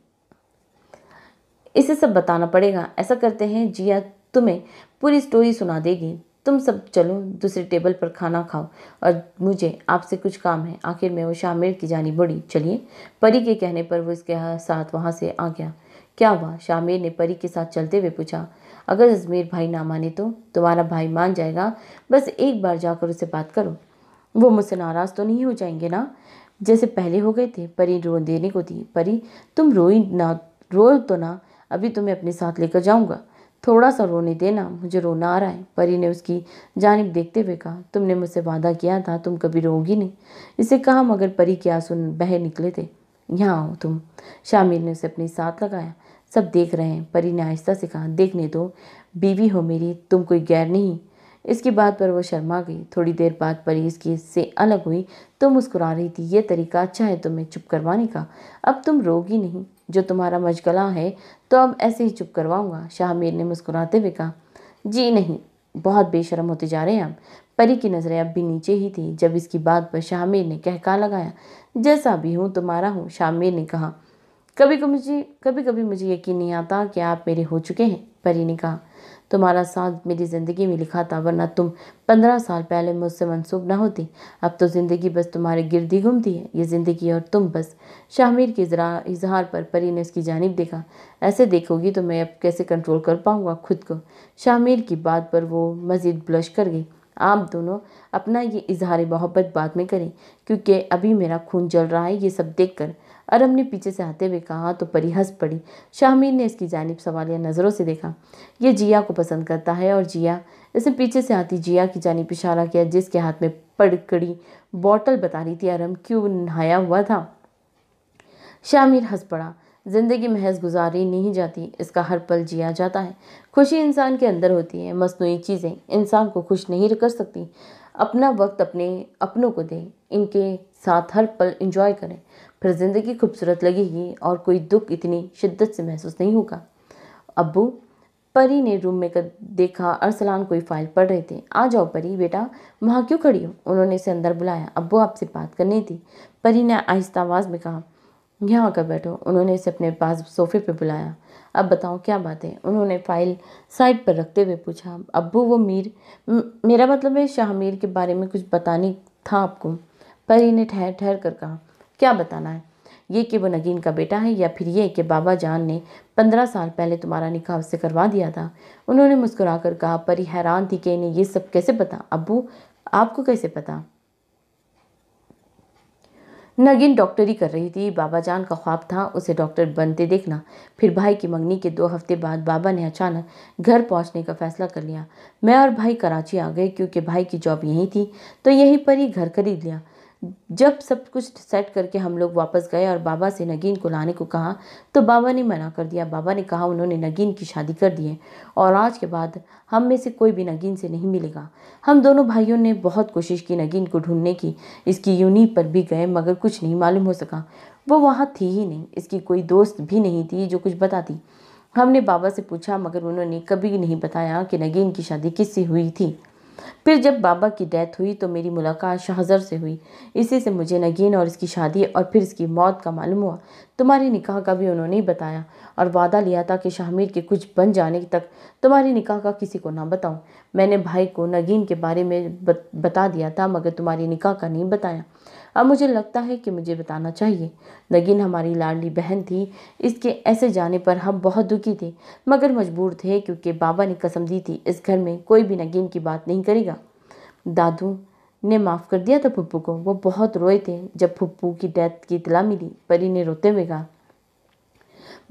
इसे सब बताना पड़ेगा। ऐसा करते हैं, जिया तुम्हें पूरी स्टोरी सुना देगी। तुम सब चलो दूसरे टेबल पर खाना खाओ और मुझे आपसे कुछ काम है। आखिर में वो शामिर की जानी बढ़ी। चलिए। परी के कहने पर वो इसके साथ वहाँ से आ गया। क्या हुआ? शामिर ने परी के साथ चलते हुए पूछा। अगर अजमेर भाई ना माने तो? तुम्हारा भाई मान जाएगा, बस एक बार जाकर उससे बात करो। वो मुझसे नाराज तो नहीं हो जाएंगे ना, जैसे पहले हो गए थे? परी रो देने को थी। परी, तुम रो तो ना, अभी तुम्हें अपने साथ लेकर जाऊंगा। थोड़ा सा रोने देना, मुझे रोना आ रहा है। परी ने उसकी जानिब देखते हुए कहा। तुमने मुझसे वादा किया था तुम कभी रोगी नहीं। इसे कहा मगर परी के आंसू बह निकले थे। यहाँ आओ तुम। शामिर ने उसे अपने साथ लगाया। सब देख रहे हैं। परी ने आहिस्ता से कहा। देखने दो, बीवी हो मेरी, तुम कोई गैर नहीं। इसकी बात पर वो शर्मा गई। थोड़ी देर बाद परी इसकी से अलग हुई तो मुस्कुरा रही थी। ये तरीका अच्छा है तुम्हें चुप करवाने का। अब तुम रोगी नहीं, जो तुम्हारा मशगला है तो अब ऐसे ही चुप करवाऊंगा। शाहमीर ने मुस्कुराते हुए कहा। जी नहीं, बहुत बेशरम होते जा रहे हैं आप। परी की नजरें अब भी नीचे ही थी जब इसकी बात पर शाहमीर ने कहका लगाया। जैसा भी हूँ तुम्हारा हूँ, शाहमीर ने कहा। कभी कभी मुझे यकीन नहीं आता कि आप मेरे हो चुके हैं। परी ने कहा। तुम्हारा साथ मेरी ज़िंदगी में लिखा था, वरना तुम 15 साल पहले मुझसे मंसूब न होती। अब तो ज़िंदगी बस तुम्हारे गिर्द ही घूमती है, ये ज़िंदगी और तुम बस। शामिर के इजहार पर परी ने उसकी जानिब देखा। ऐसे देखोगी तो मैं अब कैसे कंट्रोल कर पाऊंगा खुद को? शामिर की बात पर वो मज़ीद ब्लश कर गई। आप दोनों अपना ये इजहार मोहब्बत बाद में करें, क्योंकि अभी मेरा खून जल रहा है ये सब देखकर। अरम ने पीछे से आते हुए कहा तो परी हंस पड़ी। शाहमीर ने इसकी जानिब सवालिया नज़रों से देखा। ये जिया को पसंद करता है और जिया। इसने पीछे से आती जिया की जानिब इशारा किया, जिसके हाथ में पड़कड़ी बोतल बता रही थी अरम क्यों नहाया हुआ था। शामिर हंस पड़ा। जिंदगी महज गुजारी नहीं जाती, इसका हर पल जिया जाता है। खुशी इंसान के अंदर होती है, मसनूई चीज़ें इंसान को खुश नहीं कर सकती। अपना वक्त अपने अपनों को दें, इनके साथ हर पल एंजॉय करें, फिर ज़िंदगी खूबसूरत लगेगी और कोई दुख इतनी शिद्दत से महसूस नहीं होगा। अब्बू? परी ने रूम में देखा अरसलान कोई फाइल पढ़ रहे थे। आ जाओ परी बेटा, वहाँ क्यों खड़ी हो? उन्होंने इसे अंदर बुलाया। अब्बू आपसे बात करनी थी, परी ने आहिस्ता आवाज़ में कहा। यहाँ आकर बैठो। उन्होंने इसे अपने पास सोफे पे बुलाया। अब बताओ क्या बात है? उन्होंने फाइल साइड पर रखते हुए पूछा। अब्बू वो मेरा मतलब है शाहमीर के बारे में कुछ बताने था आपको। परी ने ठहर ठहर कर कहा। क्या बताना है? ये कि वो नगीन का बेटा है, या फिर ये कि बाबा जान ने 15 साल पहले तुम्हारा निकाह उससे करवा दिया था? उन्होंने मुस्कुरा कर कहा। परी हैरान थी कि इन्हें ये सब कैसे पता। अब्बू आपको कैसे पता? नगीन डॉक्टरी कर रही थी, बाबा जान का ख्वाब था उसे डॉक्टर बनते देखना। फिर भाई की मंगनी के 2 हफ्ते बाद बाबा ने अचानक घर पहुंचने का फैसला कर लिया। मैं और भाई कराची आ गए, क्योंकि भाई की जॉब यहीं थी तो यहीं पर ही घर खरीद लिया। जब सब कुछ सेट करके हम लोग वापस गए और बाबा से नगीन को लाने को कहा तो बाबा ने मना कर दिया। बाबा ने कहा उन्होंने नगीन की शादी कर दी है और आज के बाद हम में से कोई भी नगीन से नहीं मिलेगा। हम दोनों भाइयों ने बहुत कोशिश की नगीन को ढूंढने की, इसकी यूनी पर भी गए मगर कुछ नहीं मालूम हो सका। वो वहाँ थी ही नहीं, इसकी कोई दोस्त भी नहीं थी जो कुछ बताती। हमने बाबा से पूछा मगर उन्होंने कभी नहीं बताया कि नगीन की शादी किससे हुई थी। फिर जब बाबा की डेथ हुई तो मेरी मुलाकात शाहजर से हुई। इसी से मुझे नगीन और इसकी शादी और फिर इसकी मौत का मालूम हुआ। तुम्हारे निकाह का भी उन्होंने ही बताया और वादा लिया था कि शाहमीर के कुछ बन जाने तक तुम्हारे निकाह का किसी को ना बताऊं। मैंने भाई को नगीन के बारे में बता दिया था मगर तुम्हारी निकाह का नहीं बताया। अब मुझे लगता है कि मुझे बताना चाहिए। नगीन हमारी लाडली बहन थी, इसके ऐसे जाने पर हम बहुत दुखी थे मगर मजबूर थे, क्योंकि बाबा ने कसम दी थी इस घर में कोई भी नगीन की बात नहीं करेगा। दादू ने माफ़ कर दिया था फुप्पू को। वो बहुत रोए थे जब फुप्पू की डेथ की इत्तला मिली। परी ने रोते हुए कहा,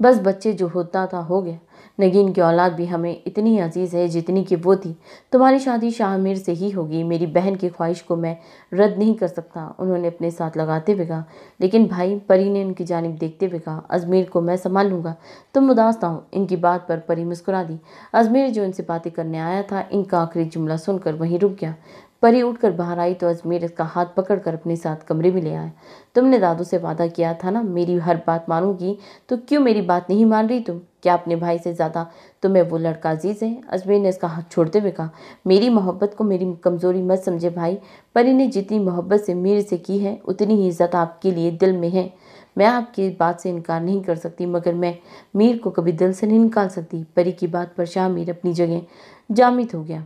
बस बच्चे जो होता था हो गया। नगीन की औलाद भी हमें इतनी अजीज है जितनी कि वो थी। तुम्हारी शादी शाहमीर से ही होगी। मेरी बहन की ख्वाहिश को मैं रद्द नहीं कर सकता, उन्होंने अपने साथ लगाते हुए कहा। लेकिन भाई, परी ने उनकी जानिब देखते हुए कहा, अजमेर को मैं संभाल लूंगा, तुम उदास ना हो। इनकी बात पर परी मुस्कुरा दी। अजमेर जो इनसे बातें करने आया था, इनका आखिरी जुमला सुनकर वहीं रुक गया। परी उठकर बाहर आई तो अजमेर इसका हाथ पकड़कर अपने साथ कमरे में ले आया। तुमने दादू से वादा किया था ना मेरी हर बात मानूंगी, तो क्यों मेरी बात नहीं मान रही तुम? क्या अपने भाई से ज़्यादा तुम्हें वो लड़का अजीज है? अजमेर ने इसका हाथ छोड़ते हुए कहा, मेरी मोहब्बत को मेरी कमज़ोरी मत समझे भाई। परी ने जितनी मोहब्बत से मीर से की है, उतनी ही इज्जत आपके लिए दिल में है। मैं आपकी बात से इनकार नहीं कर सकती, मगर मैं मीर को कभी दिल से नहीं निकाल सकती। परी की बात पर शाहमीर अपनी जगह जामित हो गया।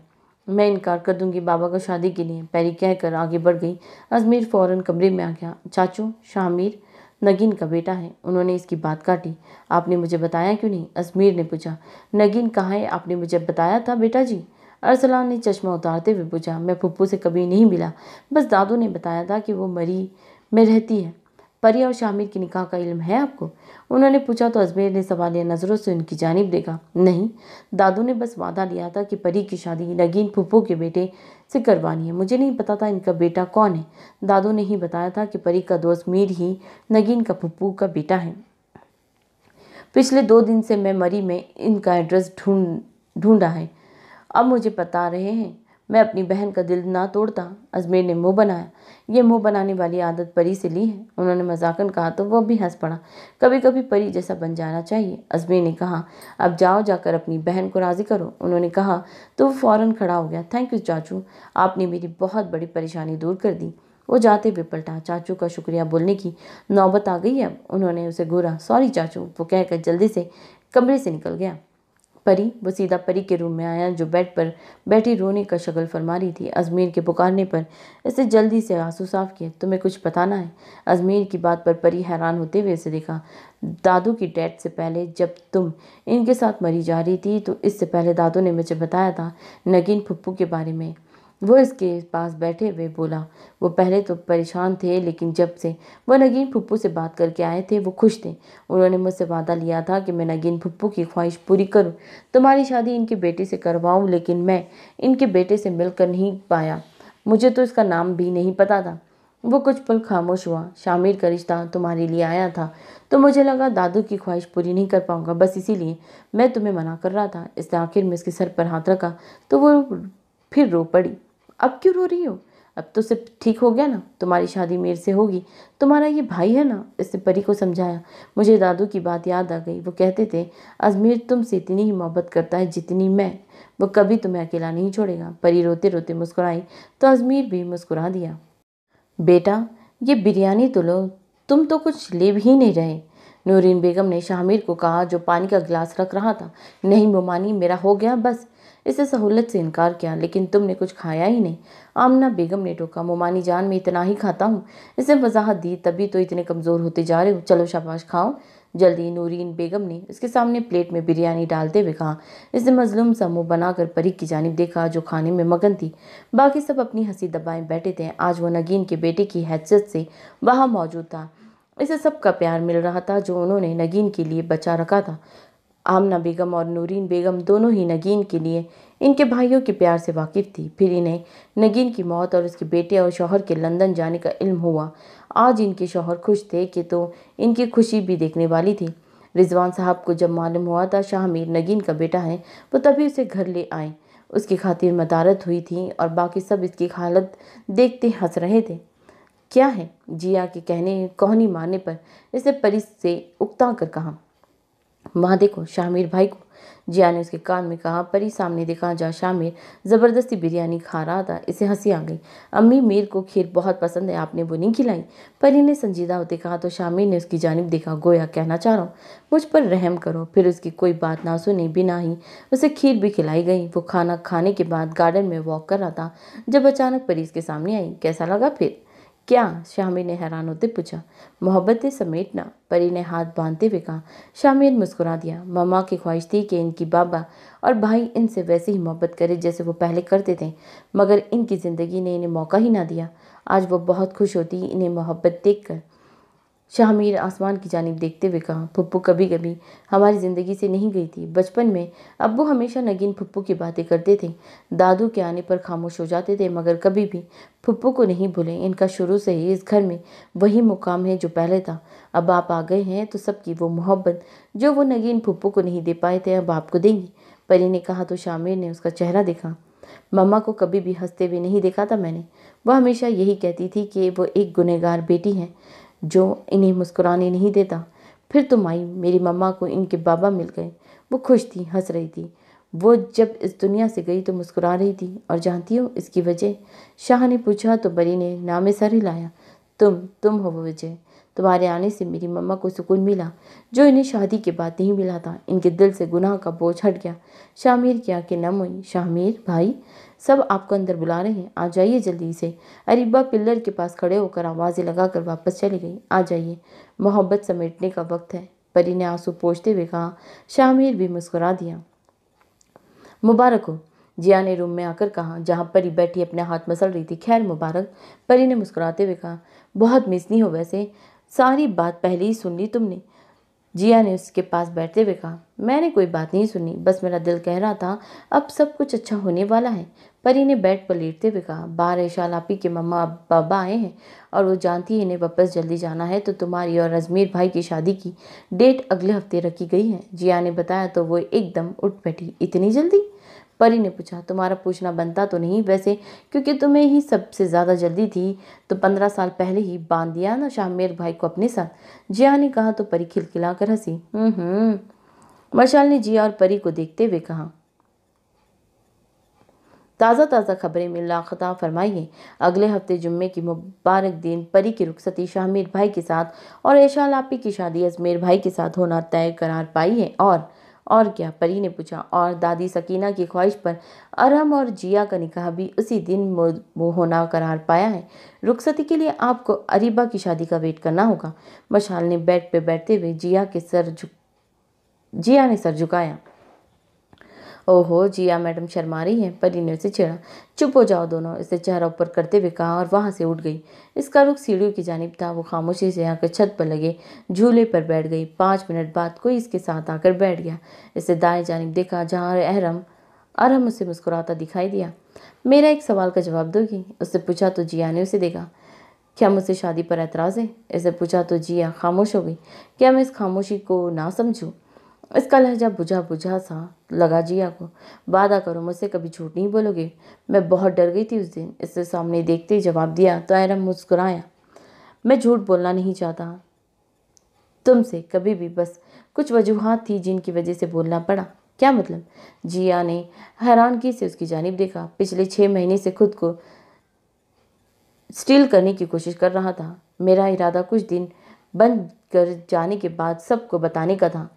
मैं इनकार कर दूंगी बाबा को शादी के लिए, परी कहकर आगे बढ़ गई। अजमेर फौरन कमरे में आ गया। चाचू, शाहमीर नगीन का बेटा है, उन्होंने इसकी बात काटी। आपने मुझे बताया क्यों नहीं? अजमेर ने पूछा। नगीन कहाँ है? आपने मुझे बताया था बेटा जी, अरसलान ने चश्मा उतारते हुए पूछा। मैं फुप्पू से कभी नहीं मिला, बस दादू ने बताया था कि वो मरी में रहती है। परी और शामिर की निकाह का इल्म है आपको? उन्होंने पूछा तो अजमेर ने सवालिया नज़रों से उनकी जानिब देखा। नहीं, दादू ने बस वादा लिया था कि परी की शादी नगीन फुप्पू के बेटे से करवानी है। मुझे नहीं पता था इनका बेटा कौन है। दादू ने ही बताया था कि परी का दोस्त मीर ही नगीन का फुप्पू का बेटा है। पिछले 2 दिन से मैं मरी में इनका एड्रेस ढूंढा है, अब मुझे बता रहे हैं। मैं अपनी बहन का दिल ना तोड़ता। अजमेर ने मुंह बनाया। ये मुंह बनाने वाली आदत परी से ली है, उन्होंने मजाकन कहा तो वह भी हंस पड़ा। कभी कभी परी जैसा बन जाना चाहिए। अजमेर ने कहा, अब जाओ, जाकर अपनी बहन को राजी करो, उन्होंने कहा तो वो फौरन खड़ा हो गया। थैंक यू चाचू, आपने मेरी बहुत बड़ी परेशानी दूर कर दी। वो जाते हुए पलटा। चाचू का शुक्रिया बोलने की नौबत आ गई है अब, उन्होंने उसे घूरा। सॉरी चाचू, वो कहकर जल्दी से कमरे से निकल गया। परी, वो सीधा परी के रूम में आया जो बेड पर बैठी रोने का शक्ल फरमा रही थी। अजमेर के पुकारने पर इसे जल्दी से आंसू साफ किए। तुम्हें कुछ बताना है? अजमेर की बात पर परी हैरान होते हुए इसे देखा। दादू की डेथ से पहले जब तुम इनके साथ मरी जा रही थी, तो इससे पहले दादू ने मुझे बताया था नगीन फुप्पू के बारे में। वो इसके पास बैठे हुए बोला। वो पहले तो परेशान थे, लेकिन जब से वो नगीन फुप्पू से बात करके आए थे वो खुश थे। उन्होंने मुझसे वादा लिया था कि मैं नगीन फुप्पू की ख्वाहिश पूरी करूं, तुम्हारी शादी इनके बेटे से करवाऊं, लेकिन मैं इनके बेटे से मिलकर नहीं पाया। मुझे तो इसका नाम भी नहीं पता था। वो कुछ पल खामोश हुआ। शामिर का रिश्ता तुम्हारे लिए आया था तो मुझे लगा दादू की ख्वाहिश पूरी नहीं कर पाऊंगा, बस इसीलिए मैं तुम्हें मना कर रहा था। इसने आखिर में इसके सर पर हाथ रखा तो वो फिर रो पड़ी। अब क्यों रो रही हो? अब तो सब ठीक हो गया ना, तुम्हारी शादी मेरे से होगी, तुम्हारा ये भाई है ना, इसने परी को समझाया। मुझे दादू की बात याद आ गई। वो कहते थे अजमेर तुमसे इतनी ही मोहब्बत करता है जितनी मैं, वो कभी तुम्हें अकेला नहीं छोड़ेगा। परी रोते रोते मुस्कुराई तो अजमेर भी मुस्कुरा दिया। बेटा, ये बिरयानी तो लो, तुम तो कुछ ले भी नहीं रहे, नूरीन बेगम ने शामिर को कहा जो पानी का गिलास रख रहा था। नहीं मोमानी, मेरा हो गया बस। इसे सहूलत से इनकार किया। लेकिन तुमने कुछ खाया ही नहीं, आमना बेगम ने टोका। मोमानी जान, मैं इतना ही खाता हूँ। इसे वजाहत दी, तभी तो इतने कमज़ोर होते जा रहे हो। चलो शाबाश, खाओ जल्दी, नूरीन बेगम ने उसके सामने प्लेट में बिरयानी डालते हुए कहा। इसने मजलूम सा मुँह बनाकर परी की जानिब देखा जो खाने में मगन थी। बाकी सब अपनी हंसी दबाए बैठे थे। आज वो नगीन के बेटे की हैसियत से वहाँ मौजूद था। इसे सबका प्यार मिल रहा था जो उन्होंने नगीन के लिए बचा रखा था। आमना बेगम और नूरीन बेगम दोनों ही नगीन के लिए इनके भाइयों के प्यार से वाकिफ़ थी। फिर इन्हें नगीन की मौत और उसके बेटे और शौहर के लंदन जाने का इल्म हुआ। आज इनके शौहर खुश थे कि तो इनकी खुशी भी देखने वाली थी। रिजवान साहब को जब मालूम हुआ था शाहमीर नगीन का बेटा है, वो तभी उसे घर ले आए। उसकी खातिर मदारत हुई थी और बाकी सब इसकी हालत देखते हंस रहे थे। क्या है? जिया के कहने कोहनी मारने पर इसे परी से उकता कर कहा, वहाँ देखो शामिर भाई को। जिया ने उसके कान में कहा। परी सामने देखा जा शामिर ज़बरदस्ती बिरयानी खा रहा था। इसे हंसी आ गई। अम्मी, मेरे को खीर बहुत पसंद है, आपने वो नहीं खिलाई? परी ने संजीदा होते कहा तो शामिर ने उसकी जानिब देखा, गोया कहना चाह रहा हूँ मुझ पर रहम करो। फिर उसकी कोई बात ना सुनी बिना ही उसे खीर भी खिलाई गई। वो खाना खाने के बाद गार्डन में वॉक कर रहा था जब अचानक परी इसके सामने आई। कैसा लगा फिर? क्या? शामिर ने हैरान होते पूछा। मोहब्बतें समेटना, परी ने हाथ बांधते हुए कहा। शामिर मुस्कुरा दिया। मम्मा की ख्वाहिश थी कि इनकी बाबा और भाई इनसे वैसे ही मोहब्बत करे जैसे वो पहले करते थे, मगर इनकी ज़िंदगी ने इन्हें मौका ही ना दिया। आज वो बहुत खुश होती इन्हें मोहब्बत देखकर। शामिर आसमान की जानिब देखते हुए कहा, फुप्पू कभी कभी हमारी ज़िंदगी से नहीं गई थी। बचपन में अब्बू हमेशा नगीन फुप्पू की बातें करते थे। दादू के आने पर खामोश हो जाते थे, मगर कभी भी फुप्पू को नहीं भूले। इनका शुरू से ही इस घर में वही मुकाम है जो पहले था। अब आप आ गए हैं तो सबकी वो मोहब्बत जो वो नगीन फुप्पू को नहीं दे पाए थे अब आपको देंगी। परी ने कहा तो शामिर ने उसका चेहरा देखा। मम्मा को कभी भी हंसते हुए नहीं देखा था मैंने। वह हमेशा यही कहती थी कि वो एक गुनहगार बेटी है जो इन्हें मुस्कुराने नहीं देता। फिर तुम आई, मेरी मम्मा को इनके बाबा मिल गए। वो खुश थी, हंस रही थी। वो जब इस दुनिया से गई तो मुस्कुरा रही थी। और जानती हो इसकी वजह? शाह ने पूछा तो बरी ने नामे सर हिलाया। तुम हो वो वजह। तुम्हारे आने से मेरी मम्मा को सुकून मिला जो इन्हें शादी के बाद नहीं मिला था। इनके दिल से गुनाह का बोझ हट गया। शामिर की आंखें नम हुई। शामिर भाई, सब आपको अंदर बुला रहे हैं, आ जाइए जल्दी से। अरीबा पिल्लर के पास खड़े होकर आवाज़ें लगाकर वापस चली गई। आ जाइए, मोहब्बत समेटने का वक्त है, परी ने आंसू पोंछते हुए कहा। शामिर भी मुस्कुरा दिया। मुबारक हो, जिया ने रूम में आकर कहा, जहाँ परी बैठी अपने हाथ मसल रही थी। खैर मुबारक, परी ने मुस्कुराते हुए कहा। बहुत मिसनी हो वैसे, सारी बात पहले ही सुन ली तुमने? जिया ने उसके पास बैठते हुए कहा। मैंने कोई बात नहीं सुनी, बस मेरा दिल कह रहा था अब सब कुछ अच्छा होने वाला है। परी ने बेड पर लेटते हुए कहा। बाहर ऐशाल आपी के मम्मा पापा आए हैं और वो जानती है इन्हें वापस जल्दी जाना है, तो तुम्हारी और अजमेर भाई की शादी की डेट अगले हफ्ते रखी गई है। जिया ने बताया तो वो एकदम उठ बैठी। इतनी जल्दी? परी ने पूछा। तुम्हारा पूछना बनता तो नहीं वैसे, क्योंकि तुम्हें ही सबसे ज़्यादा जल्दी थी तो 15 साल पहले ही बांध दिया ना शामिर भाई को अपने साथ। जिया ने कहा तो परी खिलखिलाकर हंसी। मशाल ने जिया और परी को देखते हुए कहा। ताज़ा ताज़ा खबरें मिलना ख़ता फरमाइए। अगले हफ्ते जुम्मे की मुबारक दिन परी की रुखसती शामिर भाई के साथ और ऐशाल आपी की शादी अजमेर भाई के साथ होना तय करार पाई है। और क्या? परी ने पूछा। और दादी सकीना की ख्वाहिश पर अरहम और जिया का निकाह भी उसी दिन होना करार पाया है। रुखसती के लिए आपको अरीबा की शादी का वेट करना होगा। मशाल ने बेड पे बैठते हुए जिया ने सर झुकाया। ओहो, जिया मैडम शर्मा रही है, परी ने उसे छेड़ा। चुप हो जाओ दोनों, इसे चेहरा ऊपर करते हुए कहा और वहां से उठ गई। इसका रुख सीढ़ियों की जानिब था। वो खामोशी से आकर छत पर लगे झूले पर बैठ गई। 5 मिनट बाद कोई इसके साथ आकर बैठ गया। इसे दाएं जानिब देखा जहाँ अरहम उसे मुस्कुराता दिखाई दिया। मेरा एक सवाल का जवाब दोगी? उससे पूछा तो जिया ने उसे देखा। क्या मुझसे शादी पर एतराज़ है? इसे पूछा तो जिया खामोश हो गई। क्या मैं इस खामोशी को ना समझूं? इसका लहजा बुझा बुझा सा लगा जिया को। वादा करो मुझसे कभी झूठ नहीं बोलोगे। मैं बहुत डर गई थी उस दिन। इससे सामने देखते ही जवाब दिया तो अरहम मुस्कुराया। मैं झूठ बोलना नहीं चाहता तुमसे कभी भी, बस कुछ वजूहात थी जिनकी वजह से बोलना पड़ा। क्या मतलब? जिया ने हैरानगी से उसकी जानिब देखा। पिछले 6 महीने से खुद को स्टील करने की कोशिश कर रहा था। मेरा इरादा कुछ दिन बंद कर जाने के बाद सबको बताने का था।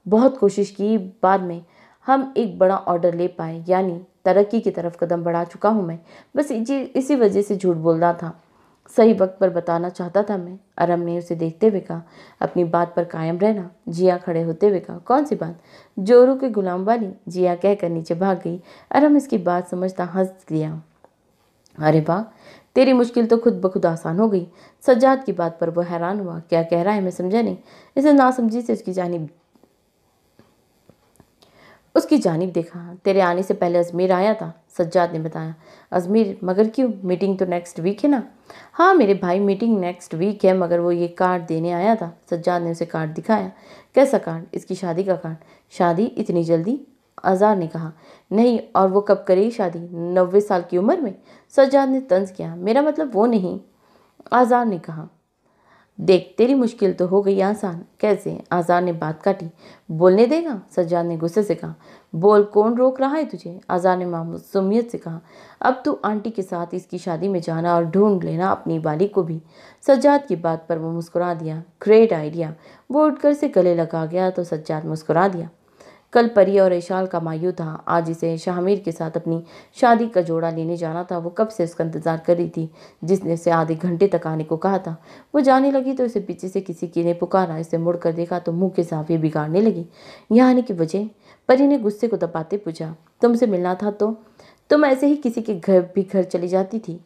बहुत कोशिश की, बाद में हम एक बड़ा ऑर्डर ले पाए, यानी तरक्की की तरफ कदम बढ़ा चुका हूँ मैं। बस इसी वजह से झूठ बोलना था। सही वक्त पर बताना चाहता था मैं। अरम ने उसे देखते हुए कहा। अपनी बात पर कायम रहना। जिया खड़े होते हुए कहा। कौन सी बात? जोरू के गुलाम वाली? जिया कहकर नीचे भाग गई। अरम इसकी बात समझता हंस दिया। अरे वाह, तेरी मुश्किल तो खुद ब खुद आसान हो गई। सज्जाद की बात पर वो हैरान हुआ। क्या कह रहा है? मैं समझा नहीं। इसे नासमझी से उसकी जानिब देखा। तेरे आने से पहले अजमेर आया था, सज्जाद ने बताया। अजमेर? मगर क्यों? मीटिंग तो नेक्स्ट वीक है ना? हाँ मेरे भाई, मीटिंग नेक्स्ट वीक है, मगर वो ये कार्ड देने आया था। सज्जाद ने उसे कार्ड दिखाया। कैसा कार्ड? इसकी शादी का कार्ड। शादी? इतनी जल्दी? आज़ार ने कहा। नहीं, और वो कब करेगी शादी? 90 साल की उम्र में? सज्जाद ने तंज किया। मेरा मतलब वो नहीं, आज़ार ने कहा। देख, तेरी मुश्किल तो हो गई आसान। कैसे? आज़ार ने बात काटी। बोलने देगा? सज्जाद ने गुस्से से कहा। बोल, कौन रोक रहा है तुझे? आज़ार ने मासूमियत से कहा। अब तू आंटी के साथ इसकी शादी में जाना और ढूंढ लेना अपनी वाली को भी। सज्जाद की बात पर वो मुस्कुरा दिया। Great idea. वो उठकर से गले लगा गया तो सज्जाद मुस्कुरा दिया। कल परी और ऐशाल का मायू था, आज इसे शाहमीर के साथ अपनी शादी का जोड़ा लेने जाना था। वो कब से उसका इंतजार कर रही थी, जिसने उसे आधे घंटे तक आने को कहा था। वो जाने लगी तो उसे पीछे से किसी की ने पुकारा। इसे मुड़कर देखा तो मुंह के साफे बिगाड़ने लगी। यहाँ आने की वजह? परी ने गुस्से को दबाते पूछा। तुमसे मिलना था तो तुम ऐसे ही किसी के घर चली जाती थी।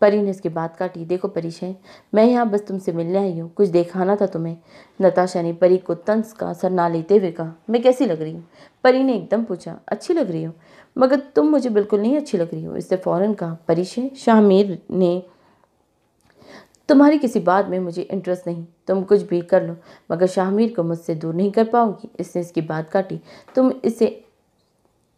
परी ने उसकी बात काटी। देखो परिचय, मैं यहाँ बस तुमसे मिलने आई हूँ, कुछ दिखाना था तुम्हें। नताशा ने परी को तंज का सर ना लेते हुए कहा। मैं कैसी लग रही हूँ? परी ने एकदम पूछा। अच्छी लग रही हो, मगर तुम मुझे बिल्कुल नहीं अच्छी लग रही हो, इससे फौरन कहा। परिचय, शाहमीर ने तुम्हारी किसी बात में मुझे इंटरेस्ट नहीं, तुम कुछ भी कर लो मगर शाहमीर को मुझसे दूर नहीं कर पाओगी। इसने इसकी बात काटी। तुम इसे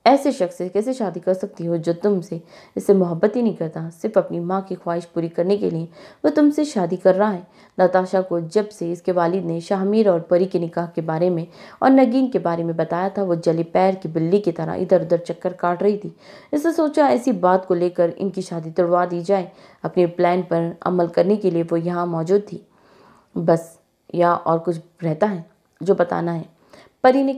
ऐसे शख्स से कैसे शादी कर सकती हो जो तुमसे इससे मोहब्बत ही नहीं करता, सिर्फ अपनी माँ की ख्वाहिश पूरी करने के लिए वो तुमसे शादी कर रहा है। नताशा को जब से इसके वालिद ने शाहमीर और परी के निकाह के बारे में और नगीन के बारे में बताया था, वो जली पैर की बिल्ली की तरह इधर उधर चक्कर काट रही थी। इसने सोचा ऐसी बात को लेकर इनकी शादी तुड़वा दी जाए। अपने प्लान पर अमल करने के लिए वो यहाँ मौजूद थी। बस, या और कुछ रहता है जो बताना है? परी ने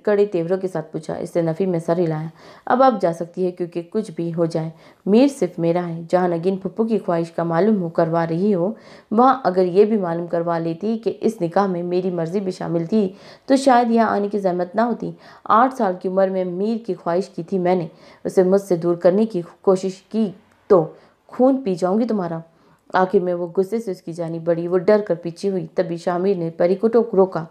कड़े तेवरों के साथ पूछा। इससे नफ़ी में सर हिलाया। अब आप जा सकती है, क्योंकि कुछ भी हो जाए मीर सिर्फ मेरा है। जहाँ नगीन फुप्पू की ख्वाहिश का मालूम हो करवा रही हो, वहाँ अगर ये भी मालूम करवा लेती कि इस निकाह में मेरी मर्जी भी शामिल थी तो शायद यहाँ आने की जहमत ना होती। 8 साल की उम्र में मीर की ख्वाहिश की थी मैंने, उसे मुझसे दूर करने की कोशिश की तो खून पी जाऊंगी तुम्हारा। आखिर में वो गुस्से से उसकी जानी बढ़ी। वो डर कर पीछे हुई। तभी शामिर ने परी को रोका।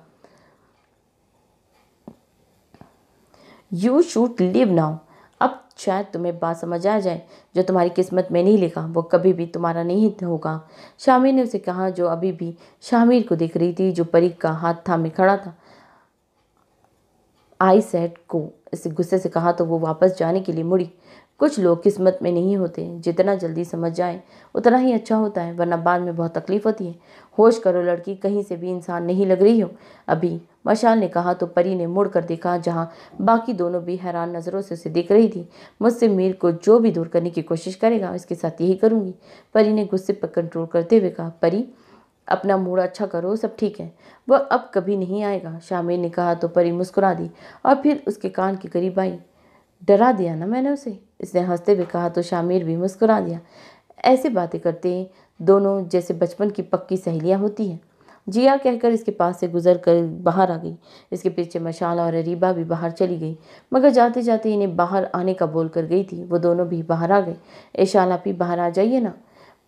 You should live now. अब शायद तुम्हें बात समझ आ जाए, जो तुम्हारी किस्मत में नहीं लिखा वो कभी भी तुम्हारा नहीं होगा। शामिर ने उसे कहा, जो अभी भी शामिर को देख रही थी, जो परी का हाथ थामे खड़ा था। आई सेड को इसे गुस्से से कहा तो वो वापस जाने के लिए मुड़ी। कुछ लोग किस्मत में नहीं होते, जितना जल्दी समझ जाए उतना ही अच्छा होता है, वरना बाद में बहुत तकलीफ होती है। होश करो लड़की, कहीं से भी इंसान नहीं लग रही हो अभी, मशाल ने कहा तो परी ने मुड़ कर देखा, जहाँ बाकी दोनों भी हैरान नज़रों से उसे देख रही थी। मुझसे मीर को जो भी दूर करने की कोशिश करेगा उसके साथ यही करूँगी, परी ने गुस्से पर कंट्रोल करते हुए कहा। परी, अपना मूड अच्छा करो, सब ठीक है, वह अब कभी नहीं आएगा, शामिर ने कहा तो परी मुस्कुरा दी और फिर उसके कान के करीब आई। डरा दिया ना मैंने उसे, इसने हंसते हुए कहा तो शामिर भी मुस्कुरा दिया। ऐसे बातें करते दोनों जैसे बचपन की पक्की सहेलियां होती हैं। जिया कहकर इसके पास से गुजर कर बाहर आ गई। इसके पीछे मशाला और अरीबा भी बाहर चली गई, मगर जाते जाते इन्हें बाहर आने का बोल कर गई थी। वो दोनों भी बाहर आ गए। ऐशाल आप ही बाहर आ जाइए ना।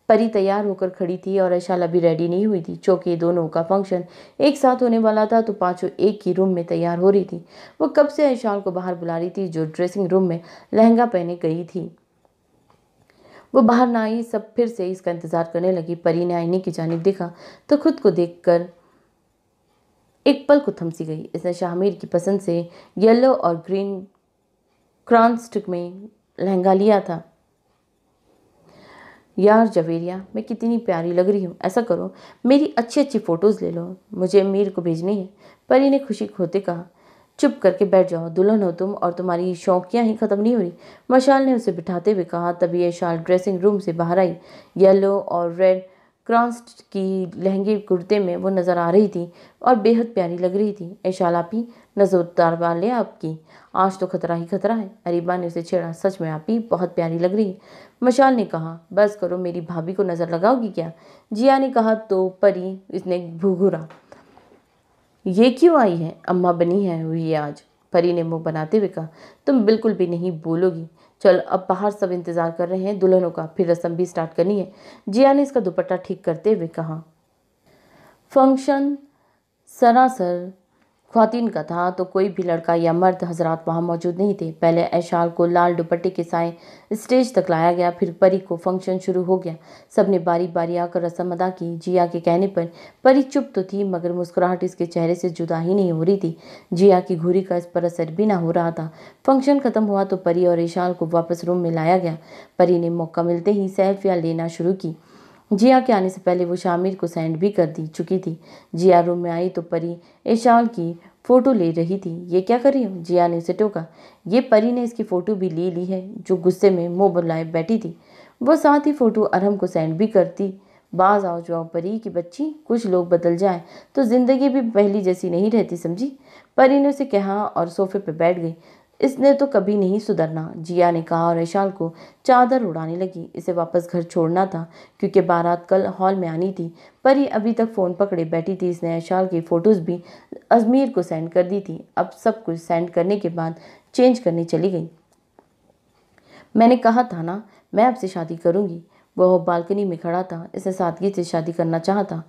परी तैयार होकर खड़ी थी और ऐशाल अभी रेडी नहीं हुई थी। चूंकि दोनों का फंक्शन एक साथ होने वाला था तो पांचों एक ही रूम में तैयार हो रही थी। वो कब से ऐशाल को बाहर बुला रही थी, जो ड्रेसिंग रूम में लहंगा पहने गई थी। वो बाहर ना आई, सब फिर से इसका इंतजार करने लगी। परी ने आईने की जानिब देखा तो खुद को देखकर एक पल को थमसी गई। इसने शाहमीर की पसंद से येलो और ग्रीन क्रॉन्स्टिक में लहंगा लिया था। यार जवेरिया, मैं कितनी प्यारी लग रही हूँ। ऐसा करो, मेरी अच्छी अच्छी फ़ोटोज़ ले लो, मुझे मीर को भेजनी है, परी ने खुशी खोते कहा। चुप करके बैठ जाओ, दुल्हन हो तुम और तुम्हारी शौकियाँ ही ख़त्म नहीं हो रही, मशाल ने उसे बिठाते हुए कहा। तभी ऐशाल ड्रेसिंग रूम से बाहर आई। येलो और रेड क्रॉस्ड की लहंगे कुर्ते में वो नज़र आ रही थी और बेहद प्यारी लग रही थी। ऐशाल आपी, नज़र उतारवा ले आपकी, आज तो खतरा ही खतरा है। अरीबा ने उसे छेड़ा। सच में आपी बहुत प्यारी लग रही है, मशाल ने कहा। बस करो, मेरी भाभी को नज़र लगाओगी क्या, जिया ने कहा तो परी इसने घुघुरा। ये क्यों आई है, अम्मा बनी है हुई आज, परी ने मुंह बनाते हुए कहा। तुम बिल्कुल भी नहीं बोलोगी। चल, अब बाहर सब इंतजार कर रहे हैं दुल्हनों का, फिर रस्म भी स्टार्ट करनी है, जिया ने इसका दुपट्टा ठीक करते हुए कहा। फंक्शन सरासर ख्वातीन का था तो कोई भी लड़का या मर्द हजरात वहाँ मौजूद नहीं थे। पहले ऐशाल को लाल दुपट्टे के साए स्टेज तक लाया गया, फिर परी को फंक्शन शुरू हो गया। सबने बारी बारी आकर रस्म अदा की। जिया के कहने पर परी चुप तो थी, मगर मुस्कुराहट इसके चेहरे से जुदा ही नहीं हो रही थी। जिया की घूरी का इस पर असर भी ना हो रहा था। फंक्शन खत्म हुआ तो परी और ऐशाल को वापस रूम में लाया गया। परी ने मौका मिलते ही सेल्फियाँ लेना शुरू की। जिया के आने से पहले वो शामिर को सेंड भी कर दी चुकी थी। जिया रूम में आई तो परी ऐशाल की फ़ोटो ले रही थी। ये क्या कर रही हो, जिया ने उसे टोका। ये परी ने इसकी फ़ोटो भी ली है, जो गुस्से में मुंह बुलाए बैठी थी। वो साथ ही फ़ोटो अरहम को सेंड भी करती बाज आओ जाओ परी की बच्ची, कुछ लोग बदल जाए तो जिंदगी भी पहली जैसी नहीं रहती, समझी। परी ने उसे कहा और सोफे पर बैठ गई। इसने तो कभी नहीं सुधरना, जिया ने कहा और ऐशाल को चादर उड़ाने लगी। इसे वापस घर छोड़ना था क्योंकि बारात कल हॉल में आनी थी। परी अभी तक फ़ोन पकड़े बैठी थी। इसने ऐशाल की फ़ोटोज़ भी अजमेर को सेंड कर दी थी। अब सब कुछ सेंड करने के बाद चेंज करने चली गई। मैंने कहा था ना मैं आपसे शादी करूंगी। वह बालकनी में खड़ा था। इसे सादगी से शादी करना चाहता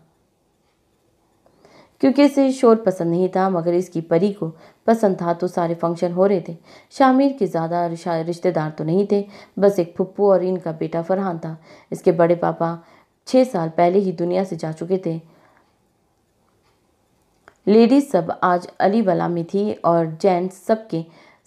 क्योंकि इसे शोर पसंद नहीं था, मगर इसकी परी को पसंद था। तो सारे फंक्शन हो रहे थे। शामिर के ज़्यादा रिश्तेदार तो नहीं थे, बस एक फुप्पू और इनका बेटा फरहान था। इसके बड़े पापा 6 साल पहले ही दुनिया से जा चुके थे। लेडीज सब आज अलीवाला में थी और जेंट्स